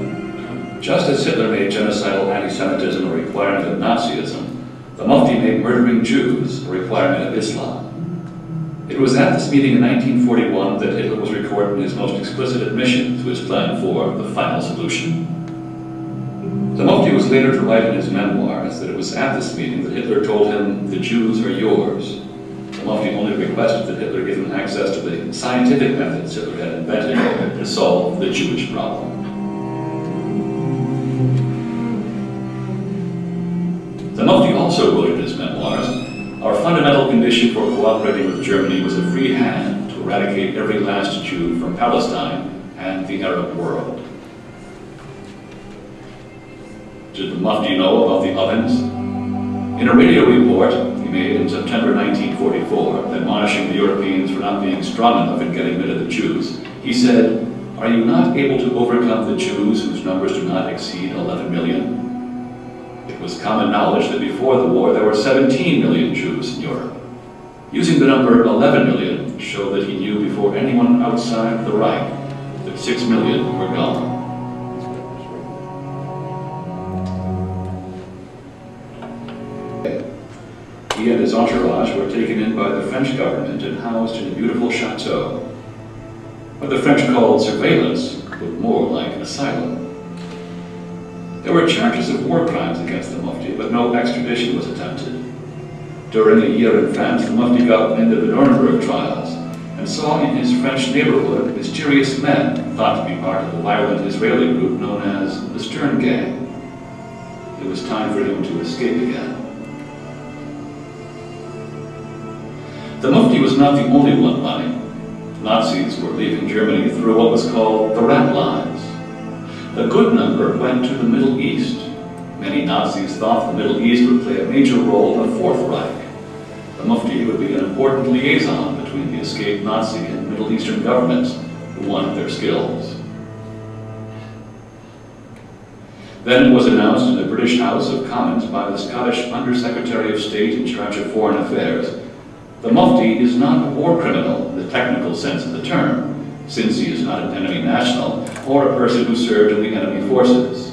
Just as Hitler made genocidal anti-Semitism a requirement of Nazism, the Mufti made murdering Jews a requirement of Islam. It was at this meeting in 1941 that Hitler was recording his most explicit admission to his plan for the final solution. The Mufti was later to write in his memoirs that it was at this meeting that Hitler told him, "The Jews are yours." The Mufti only requested that Hitler give him access to the scientific methods Hitler had invented to solve the Jewish problem. The Mufti also wrote in his memoirs, "Our fundamental condition for cooperating with Germany was a free hand to eradicate every last Jew from Palestine and the Arab world." Did the Mufti know about the ovens? In a radio report he made in September 1944, admonishing the Europeans for not being strong enough in getting rid of the Jews, he said, "Are you not able to overcome the Jews whose numbers do not exceed 11 million? It was common knowledge that before the war there were 17 million Jews in Europe. Using the number 11 million showed that he knew before anyone outside the Reich that 6 million were gone." He and his entourage were taken in by the French government and housed in a beautiful chateau. What the French called surveillance looked more like an asylum. There were charges of war crimes against the Mufti, but no extradition was attempted. During a year in France, the Mufti got wind of the Nuremberg trials and saw in his French neighborhood mysterious men thought to be part of the violent Israeli group known as the Stern Gang. It was time for him to escape again. The Mufti was not the only one running. Nazis were leaving Germany through what was called the rat lines. A good number went to the Middle East. Many Nazis thought the Middle East would play a major role in the Fourth Reich. The Mufti would be an important liaison between the escaped Nazi and Middle Eastern governments who wanted their skills. Then it was announced in the British House of Commons by the Scottish Under-Secretary of State in charge of Foreign Affairs, "The Mufti is not a war criminal in the technical sense of the term, since he is not an enemy national or a person who served in the enemy forces."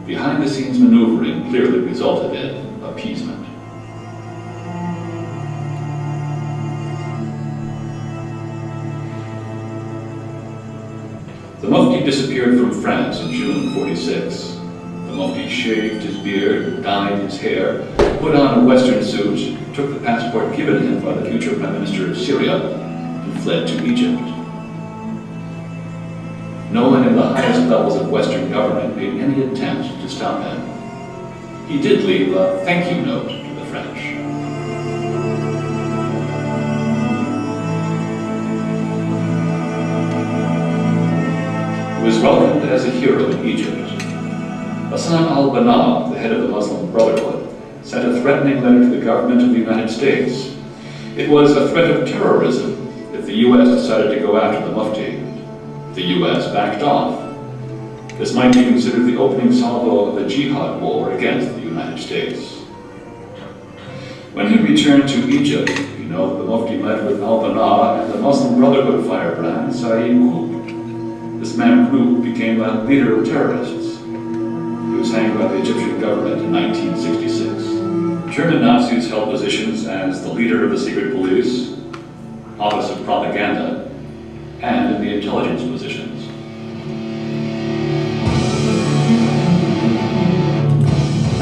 Behind-the-scenes maneuvering clearly resulted in appeasement. The Mufti disappeared from France in June '46. The Mufti shaved his beard, dyed his hair, put on a Western suit, took the passport given him by the future Prime Minister of Syria, and fled to Egypt. No one in the highest levels of Western government made any attempt to stop him. He did leave a thank you note to the French. He was welcomed as a hero in Egypt. Hassan al-Banna, the head of the Muslim Brotherhood, sent a threatening letter to the government of the United States. It was a threat of terrorism if the U.S. decided to go after the Mufti. The U.S. backed off. This might be considered the opening salvo of a jihad war against the United States. When he returned to Egypt, you know that the Mufti met with al-Banna and the Muslim Brotherhood firebrand, Saeed Qutb. This man Qutb became a leader of terrorists. He was hanged by the Egyptian government in 1966. German Nazis held positions as the leader of the secret police, office of propaganda, and in the intelligence positions.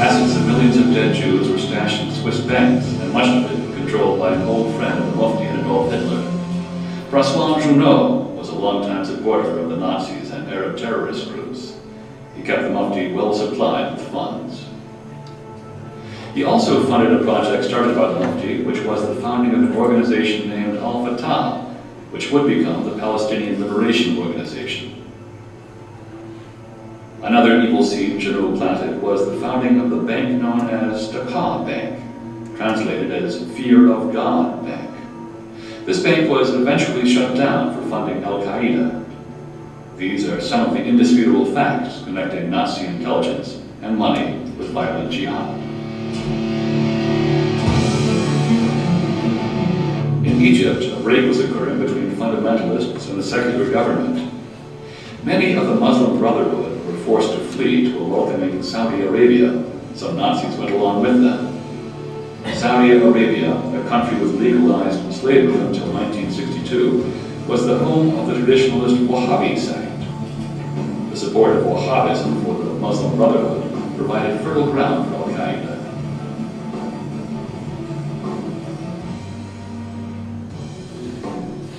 Assets of millions of dead Jews were stashed in Swiss banks, and much of it controlled by an old friend of the Mufti and Adolf Hitler. François Junot was a longtime supporter of the Nazis and Arab terrorist groups. He kept the Mufti well supplied with funds. He also funded a project started by the Mufti, which was the founding of an organization named Al-Fatah, which would become the Palestinian Liberation Organization. Another evil seed Junot planted was the founding of the bank known as Taqwa Bank, translated as Fear of God Bank. This bank was eventually shut down for funding Al-Qaeda. These are some of the indisputable facts connecting Nazi intelligence and money with violent jihad. In Egypt, a break was occurring between fundamentalists and the secular government. Many of the Muslim Brotherhood were forced to flee to a welcoming Saudi Arabia. Some Nazis went along with them. Saudi Arabia, a country with legalized slavery until 1962, was the home of the traditionalist Wahhabi sect. The support of Wahhabism for the Muslim Brotherhood provided fertile ground for Al-Qaeda.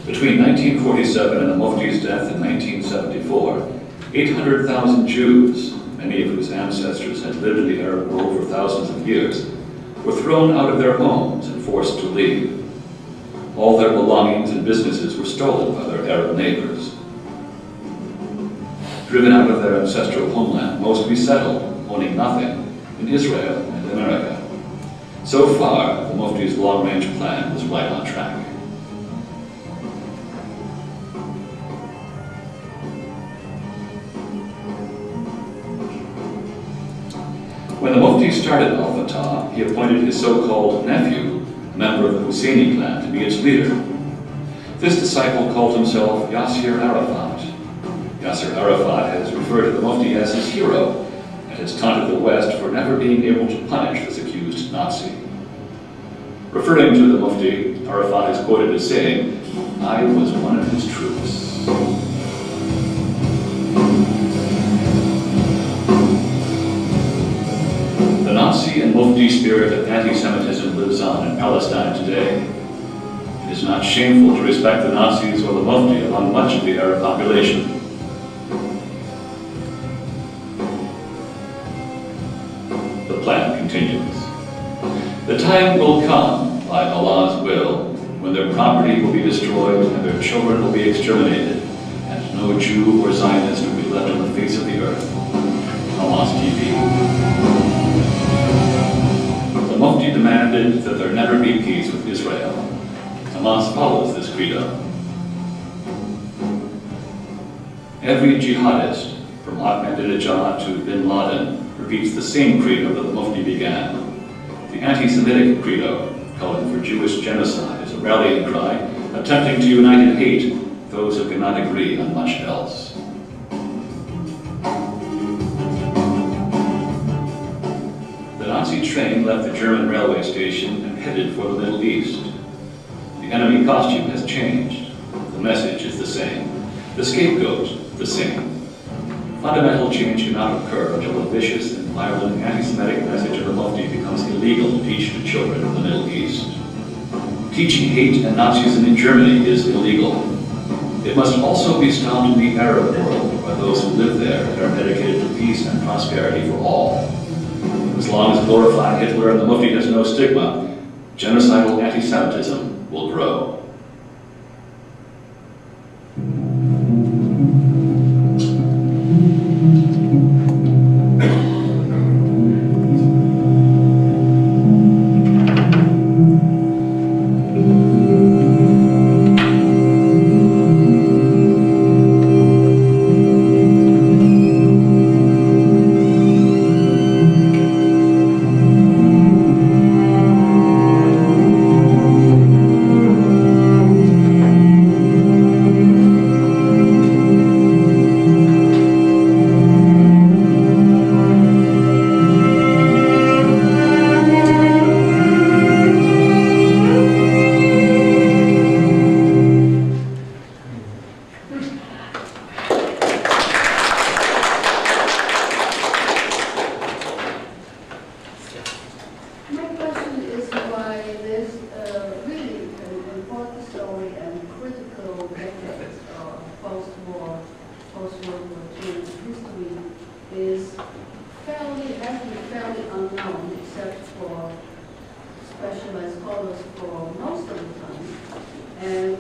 Between 1947 and the Mufti's death in 1974, 800,000 Jews, many of whose ancestors had lived in the Arab world for thousands of years, were thrown out of their homes and forced to leave. All their belongings and businesses were stolen by their Arab neighbors. Driven out of their ancestral homeland, most resettled, owning nothing, in Israel and America. So far, the Mufti's long-range plan was right on track. When the Mufti started Al-Fatah, he appointed his so-called nephew, a member of the Husseini clan, to be its leader. This disciple called himself Yasser Arafat. Yasser Arafat has referred to the Mufti as his hero and has taunted the West for never being able to punish this accused Nazi. Referring to the Mufti, Arafat is quoted as saying, "I was one of his troops." The Nazi and Mufti spirit of anti-Semitism lives on in Palestine today. It is not shameful to respect the Nazis or the Mufti among much of the Arab population. The plan continues. The time will come, by Allah's will, when their property will be destroyed and their children will be exterminated, and no Jew or Zionist will be left on the face of the earth. Hamas TV. The Mufti demanded that there never be peace with Israel. Hamas follows this credo. Every jihadist, from Ahmadinejad to bin Laden, repeats the same credo that the Mufti began. The anti-Semitic credo, calling for Jewish genocide, is a rallying cry, attempting to unite in hate those who cannot agree on much else. The Nazi train left the German railway station and headed for the Middle East. The enemy costume has changed. The message is the same. The scapegoat, the same. Fundamental change cannot occur until the vicious and violent anti-Semitic message of the Mufti becomes illegal to teach to children in the Middle East. Teaching hate and Nazism in Germany is illegal. It must also be stopped in the Arab world by those who live there and are dedicated to peace and prosperity for all. As long as glorifying Hitler and the Mufti has no stigma, genocidal anti-Semitism will grow. why this really an important story and critical decades of post-war, post-World War II history has been fairly unknown, except for specialized scholars for most of the time. And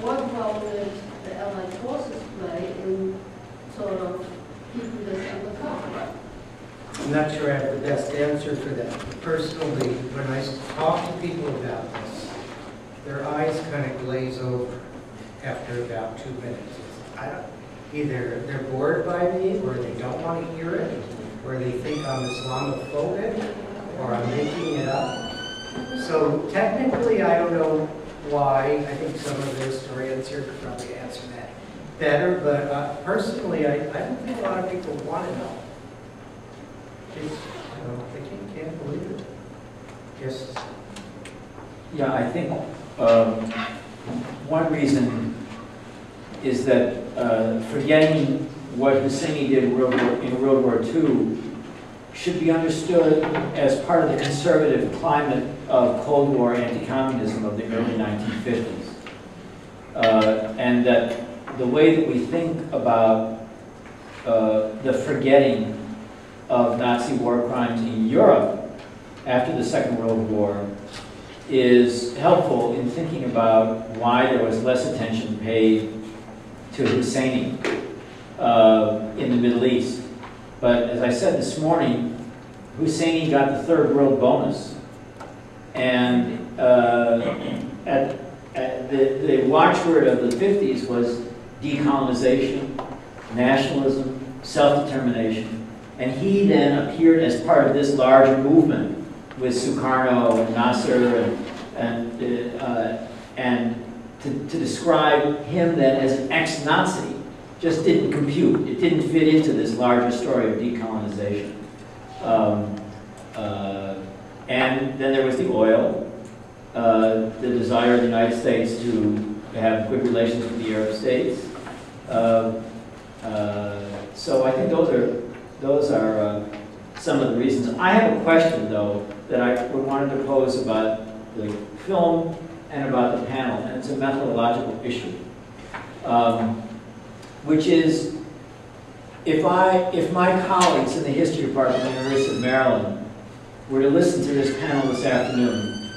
what role did the Allied forces play in sort of keeping this under cover? I'm not sure I have the best answer for that. Personally, when I talk to people about this, their eyes kind of glaze over after about 2 minutes. Either they're bored by me, or they don't want to hear it, or they think I'm Islamophobic, or I'm making it up. So technically, I don't know why. I think some of the historians here could probably answer that better, but personally, I don't think a lot of people want to know. They can't believe it. Yes. Yeah, I think one reason is that forgetting what Husseini did in World War II should be understood as part of the conservative climate of Cold War anti-communism of the early 1950s. And that the way that we think about the forgetting of Nazi war crimes in Europe after the Second World War is helpful in thinking about why there was less attention paid to Husseini in the Middle East. But as I said this morning, Husseini got the third world bonus. And the watchword of the 50s was decolonization, nationalism, self-determination. And he then appeared as part of this larger movement with Sukarno and Nasser and to describe him then as an ex-Nazi just didn't compute. It didn't fit into this larger story of decolonization. And then there was the oil, the desire of the United States to have good relations with the Arab states. So I think those are some of the reasons. I have a question, though, that I wanted to pose about the film and about the panel, and it's a methodological issue, which is, if my colleagues in the history department at the University of Maryland were to listen to this panel this afternoon,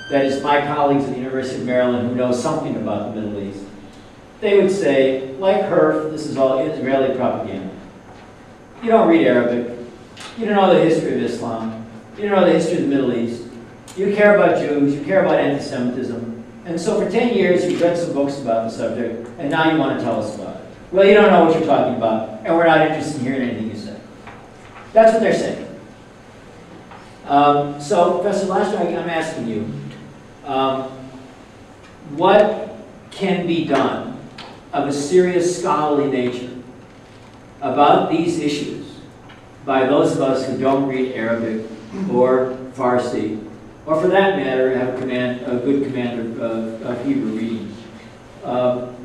that is, my colleagues at the University of Maryland who know something about the Middle East, they would say, like Herf, this is all Israeli propaganda. You don't read Arabic. You don't know the history of Islam. You don't know the history of the Middle East. You care about Jews. You care about anti-Semitism. And so for 10 years, you've read some books about the subject, and now you want to tell us about it. Well, you don't know what you're talking about, and we're not interested in hearing anything you say. That's what they're saying. So, Professor Laster, I'm asking you, what can be done of a serious scholarly nature about these issues by those of us who don't read Arabic or Farsi, or for that matter, have a good command of Hebrew reading?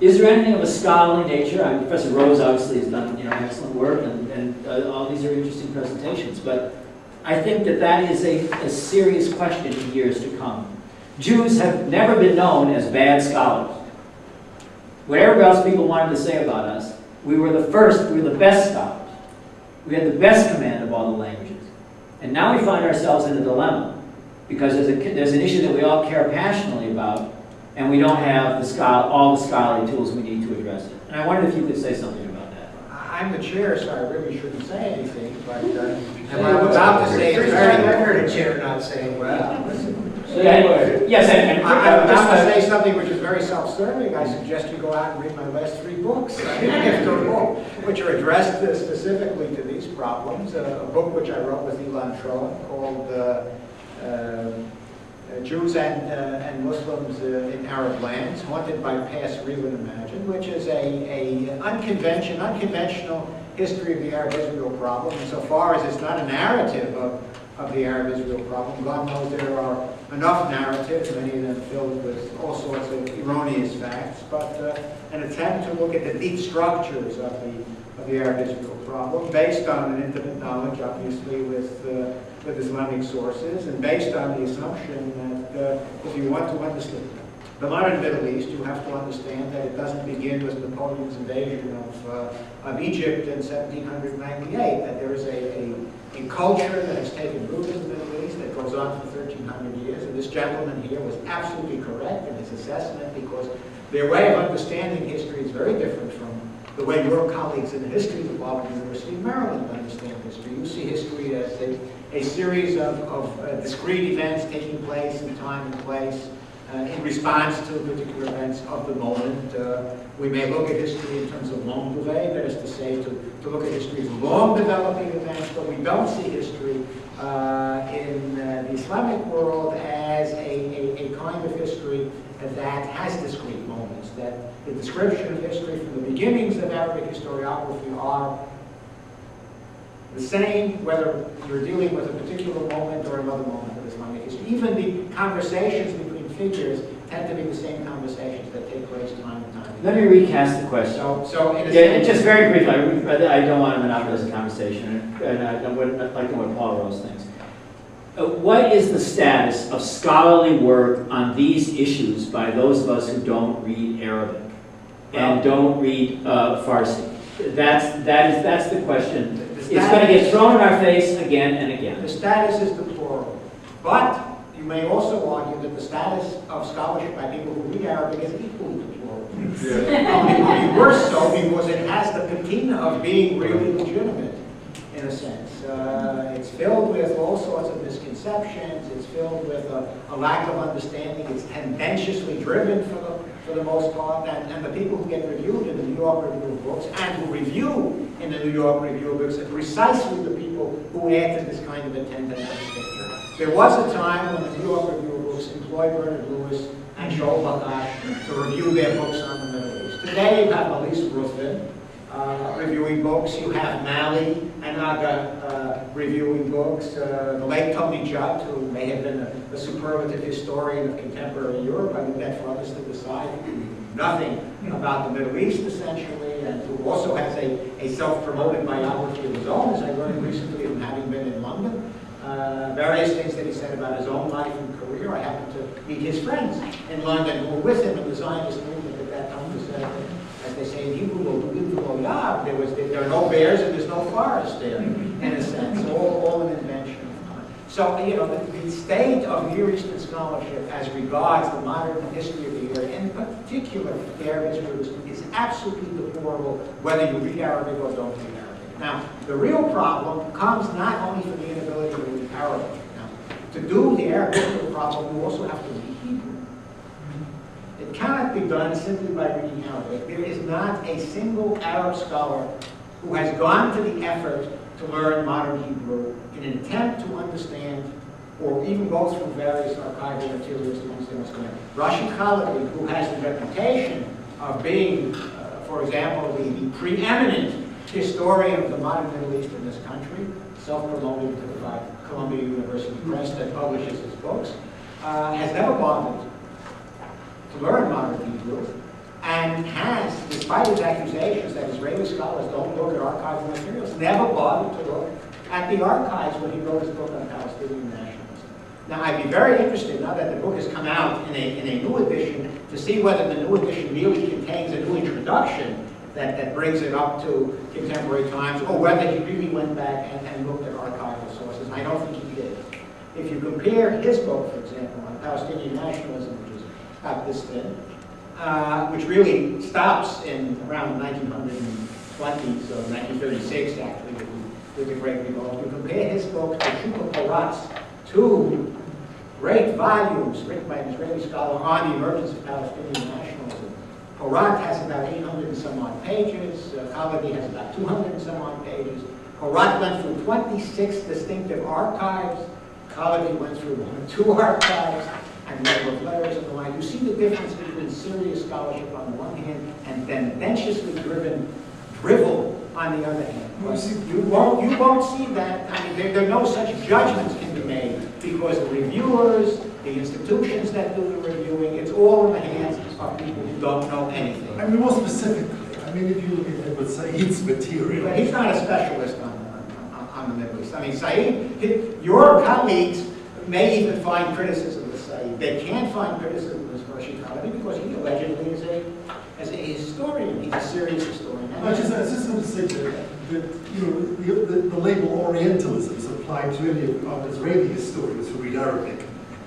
Is there anything of a scholarly nature? I mean, Professor Rose obviously has done excellent work, and all these are interesting presentations, but I think that is a serious question in years to come. Jews have never been known as bad scholars. Whatever else people wanted to say about us, we were the first, we were the best scholars. We had the best command of all the languages. And now we find ourselves in a dilemma, because there's an issue that we all care passionately about, and we don't have all the scholarly tools we need to address it. And I wondered if you could say something about that. I'm the chair, so I really shouldn't say anything, but what I'm about to say is very... I heard a chair not saying, well, listen. Yes, and I'm about to say something which is very self-serving. I suggest you go out and read my last 3 books, which are addressed specifically to these problems. A book which I wrote with Ilan Troen called Jews and Muslims in Arab Lands, Haunted by Past, Real and Imagined, which is an unconventional history of the Arab-Israel problem, insofar as it's not a narrative of the Arab-Israel problem. God knows there are enough narratives, many of them filled with all sorts of erroneous facts, but an attempt to look at the deep structures of the Arab-Israel problem, based on an intimate knowledge, obviously, with with Islamic sources, and based on the assumption that if you want to understand the modern Middle East, you have to understand that it doesn't begin with Napoleon's invasion of Egypt in 1798, that there is a culture that has taken root in the Middle East that goes on for 1,300 years. And this gentleman here was absolutely correct in his assessment, because their way of understanding history is very different from the way your colleagues in the history department at the University of Maryland understand history. You see history as a series of discrete events taking place in time and place in response to particular events of the moment. We may look at history in terms of longue durée, that is to say, to look at history as long developing events, but we don't see history in the Islamic world as a kind of history that has discrete moments, that the description of history from the beginnings of Arabic historiography are the same, whether you're dealing with a particular moment or another moment of Islamic history. Even the conversations between figures tend to be the same conversations that take place time and time again. Let me recast the question. So in a Yeah, sense, just very briefly, I don't want to monopolize the conversation, and I like what Paul Rose thinks. What is the status of scholarly work on these issues by those of us who don't read Arabic and don't read Farsi? That's the question. It's going to get thrown in our face again and again. The status is deplorable. But you may also argue that the status of scholarship by people who read Arabic is equally deplorable. Only worse so because it has the patina of being really legitimate, in a sense. It's filled with all sorts of misconceptions. It's filled with a lack of understanding. It's tendentiously driven for the most part. And the people who get reviewed in the New York Review of Books and who review in the New York Review of Books are precisely the people who add to this kind of a tendentious picture. There was a time when the New York Review of Books employed Bernard Lewis and Joel Bagash to review their books on the Middle East. Today you have Elise Ruffin reviewing books. You have Mali and Aga reviewing books. The late Tony Judd, who may have been a superlative historian of contemporary Europe, I leave that for others to decide, who knew nothing about the Middle East essentially, and who also has a self-promoted biography of his own, as I learned recently from having been in London. Various things that he said about his own life and career. I happened to meet his friends in London who were with him in the Zionist movement at that time. As they say in Hebrew, there are no bears and there's no forest there, in a sense, all an invention of time. So, you know, the state of Near Eastern scholarship as regards the modern history of the area, in particular the Arab history, is absolutely deplorable, whether you read Arabic or don't read Arabic. Now, the real problem comes not only from the inability to read Arabic. Now, to do the Arabic problem, you also have to read Hebrew. It cannot be done simply by reading Arabic. There is not a single Arab scholar who has gone to the effort to learn modern Hebrew in an attempt to understand or even go through various archival materials to understand what's going on. Rashid Khalidi, who has the reputation of being, for example, the preeminent historian of the modern Middle East in this country, self-promoted by Columbia University Press that publishes his books, has never bothered to learn modern Hebrew, and has, despite his accusations that Israeli scholars don't look at archival materials, never bothered to look at the archives when he wrote his book on Palestinian nationalism. Now, I'd be very interested, now that the book has come out in a new edition, to see whether the new edition really contains a new introduction that brings it up to contemporary times, or whether he really went back and looked at archival sources. And I don't think he did. If you compare his book, for example, on Palestinian nationalism, which is about this thin, which really stops in around 1920s, or 1936 actually, with the Great Revolt. You compare his book to Shukla Porat's two great volumes written by an Israeli scholar on the emergence of Palestinian nationalism. Porat has about 800 and some odd pages. Khalidi has about 200 and some odd pages. Porat went through 26 distinctive archives. Khalidi went through 1 or 2 archives and a number of letters and the like. You see the difference between serious scholarship on the one hand and tendentiously driven drivel on the other hand. You won't see that. I mean, there are no such judgments can be made because the reviewers, the institutions that do the reviewing, it's all in the hands of people who don't know anything. I mean, more specifically, I mean, if I would say it's material. But he's not a specialist on on the Middle East. I mean, Said, your colleagues may even find criticism of Said. They can't find criticism of Rashid Halabi because he allegedly is a historian. He's a serious historian. I just want to say that the label Orientalism is applied to any of Israeli historians who read Arabic.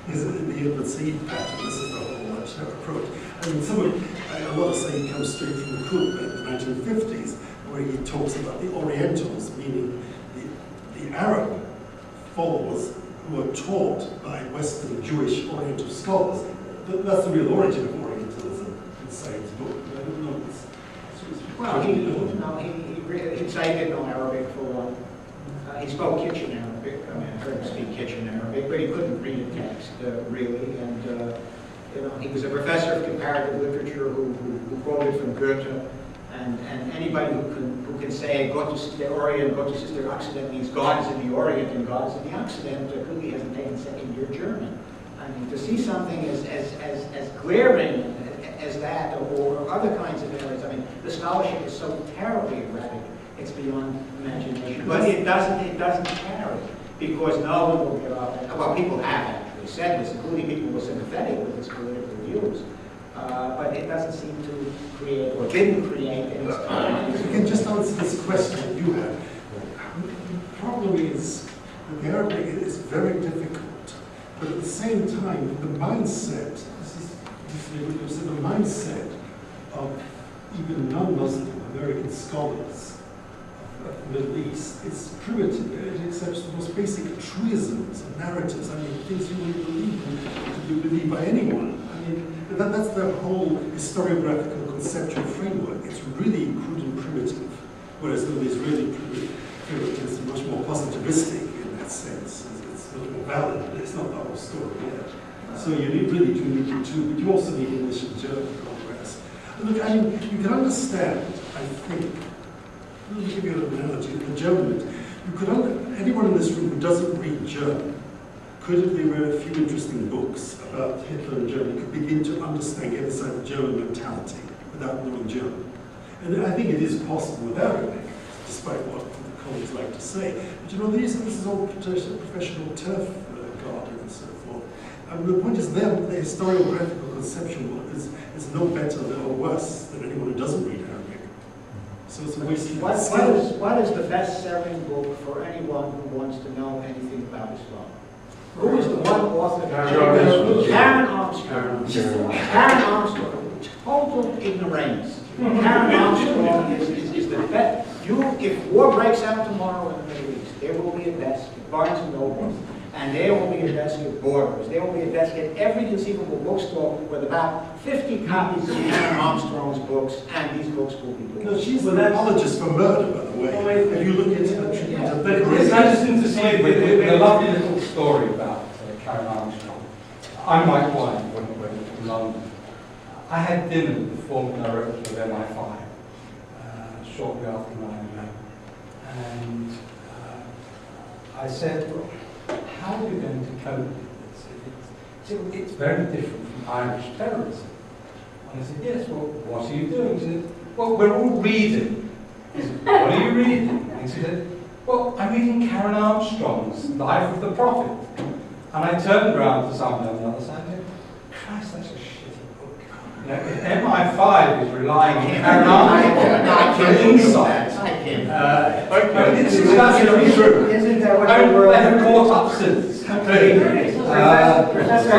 Is the Said pattern? This is the whole approach. I mean, a lot of Said comes straight from the Qutb in the 1950s, where he talks about the Orientals, meaning the Arab followers who are taught by Western Jewish Oriental scholars. That's the real origin of Orientalism in Said's book. I don't know. Well, Said didn't know Arabic for one. He spoke kitchen Arabic. I mean, I heard him speak kitchen Arabic, but he couldn't read a text really. And he was a professor of comparative literature who quoted from Goethe. And anybody who can say Gott ist der Orient, Gott ist der Occident means God is in the Orient and God is in the Occident clearly hasn't taken second-year German. I mean, to see something as glaring as that, or other kinds of areas. I mean, the scholarship is so terribly erratic; it's beyond imagination. But it doesn't carry because no one will get off. Well, people have actually said this, including people who are sympathetic with its political views. But it doesn't seem to create, or didn't create, any. You can just answer this question that you have. The problem is that the Arabic is very difficult, but at the same time, the mindset. The mindset of even non-Muslim American scholars of the Middle East is primitive. It accepts the most basic truisms and narratives. I mean, things you wouldn't believe by anyone. I mean, that's their whole historiographical conceptual framework. It's really crude and primitive, whereas the Israeli primitive is much more positivistic in that sense. It's much more valid, but it's not the whole story yet. So you really do need the two, but you also need English and German progress. Look, I mean, you can understand, I think, let me give you an analogy, the German, anyone in this room who doesn't read German, could, if they read a few interesting books about Hitler and Germany, could begin to understand, get inside the German mentality without knowing German. And I think it is possible with Arabic, despite what the colleagues like to say. But this is all professional turf guarding and so forth. The point is the historiographical conception is no better or worse than anyone who doesn't read Arabic. So it's a waste of time. What is the best-selling book for anyone who wants to know anything about Islam? Who is the one author? Karen Armstrong. Karen Armstrong. Total ignorance. Karen Armstrong is the best. If war breaks out tomorrow in the Middle East, there will be a desk at Barnes & Noble. And there will be a desk at Borders. There will be a desk at every conceivable bookstore with about 50 copies of Karen Armstrong's books, and these books will be books. No, she's an apologist for murder, by the way. If you look into the treatment of But it's interesting to see with a lovely little story about Karen Armstrong. I might wine when we went to London. I had dinner with the former director of MI5 shortly after 9/11, and I said, well, how are you going to cope with this? It's very different from Irish terrorism. And I said, yes, well, what are you doing? He said, well, we're all reading. I said, what are you reading? And he said, well, I'm reading Karen Armstrong's Life of the Prophet. And I turned around to someone on the other side and said, Christ, that's a shitty book. You know, if MI5 is relying on Karen Armstrong for insight, this is actually true. Isn't that what they have caught up since. Professor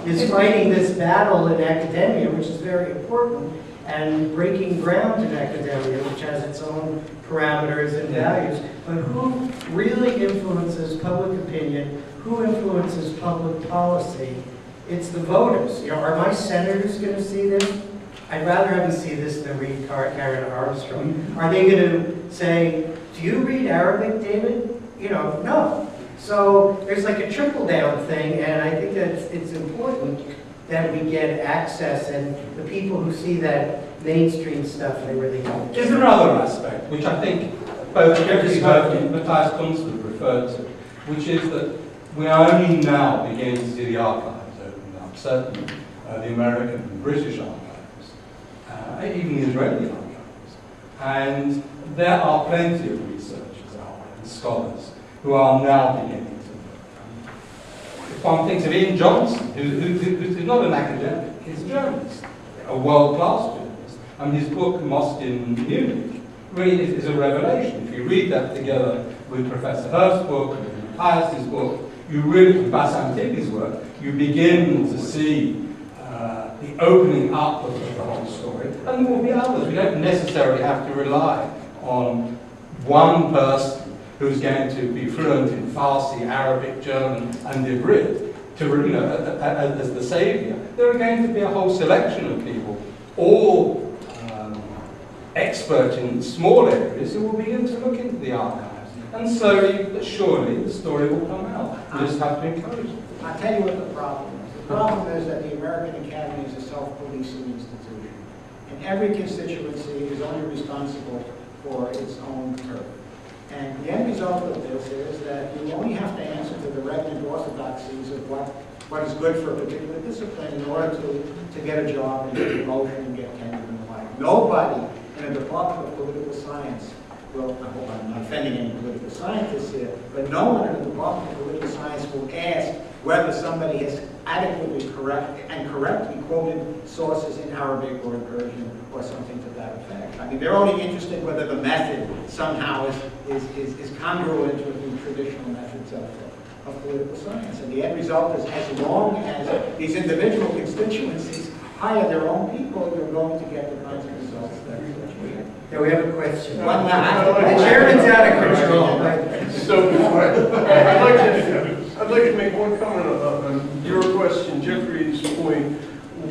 is fighting this battle in academia, which is very important, and breaking ground in academia, which has its own parameters and values. But who really influences public opinion? Who influences public policy? It's the voters. Are my senators going to see this? I'd rather have them see this than read Karen Armstrong. Are they going to say, do you read Arabic, David? No. So there's like a trickle-down thing, and I think that it's important that we get access, and the people who see that mainstream stuff, they really don't. There's another aspect, which I think both Jeffrey Hurd and Matthias Kunstler referred to, which is that we are only now beginning to see the archives open up, certainly the American and British archives, even the Israeli archives. And there are plenty of researchers out there scholars who are now beginning to work. If one thinks of Ian Johnson, who's not an academic, he's a journalist, a world-class journalist, and his book, Mosque in Munich, really is a revelation. If you read that together with Professor Hurst's book, and Pius's book, you really, and Bassam Tibi's work, you begin to see the opening up of the whole story. And there will be others. We don't necessarily have to rely on one person who's going to be fluent in Farsi, Arabic, German, and Ivrit to, as the savior. There are going to be a whole selection of people, all expert in small areas, who will begin to look into the archives. And slowly but surely the story will come out. We just have to encourage it. I'll tell you what the problem is. The problem is that the American Academy is a self-policing institution. And every constituency is only responsible for its own turf. And the end result of this is that you only have to answer to the regnant orthodoxies of what is good for a particular discipline in order to get a job and get a promotion and get tenure and the like. Nobody in a department of political science, well, I hope I'm not offending any political scientists here, but no one in the department of political science will ask whether somebody has adequately correctly quoted sources in Arabic or in Persian or something to that effect. I mean, they're only interested whether the method somehow is congruent with the traditional methods of political science. And the end result is, as long as these individual constituencies hire their own people, you're going to get the kinds of results that you get. Yeah, we have a question. One The chairman's out of control. So I'd like to make one comment on your question, Jeffrey's point,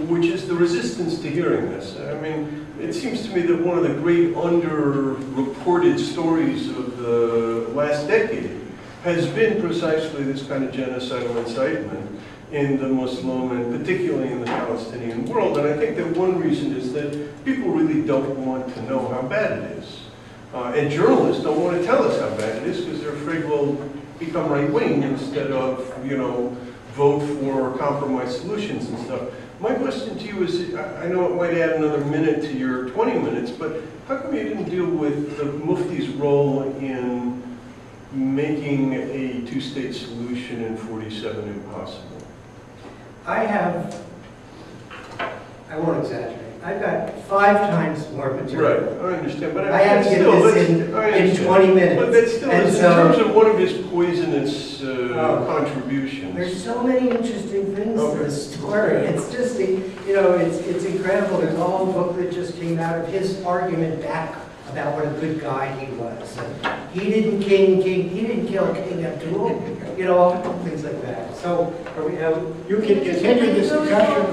which is the resistance to hearing this. I mean, it seems to me that one of the great underreported stories of the last decade has been precisely this kind of genocidal incitement in the Muslim and particularly in the Palestinian world. And I think that one reason is that people really don't want to know how bad it is. And journalists don't want to tell us how bad it is because they're afraid we'll become right-wing instead of, vote for compromise solutions and stuff. My question to you is, I know it might add another minute to your 20 minutes, but how come you didn't deal with the Mufti's role in making a two-state solution in 47 impossible? I won't exaggerate. I've got 5 times more material. Right, I understand, but I have to get this in 20 minutes. But that still is in terms of one of his poisonous contributions. There's so many interesting things to this story. It's just, it's incredible. There's a whole book that just came out of his argument back about what a good guy he was. And he didn't kill King Abdul, things like that. So you can continue this discussion,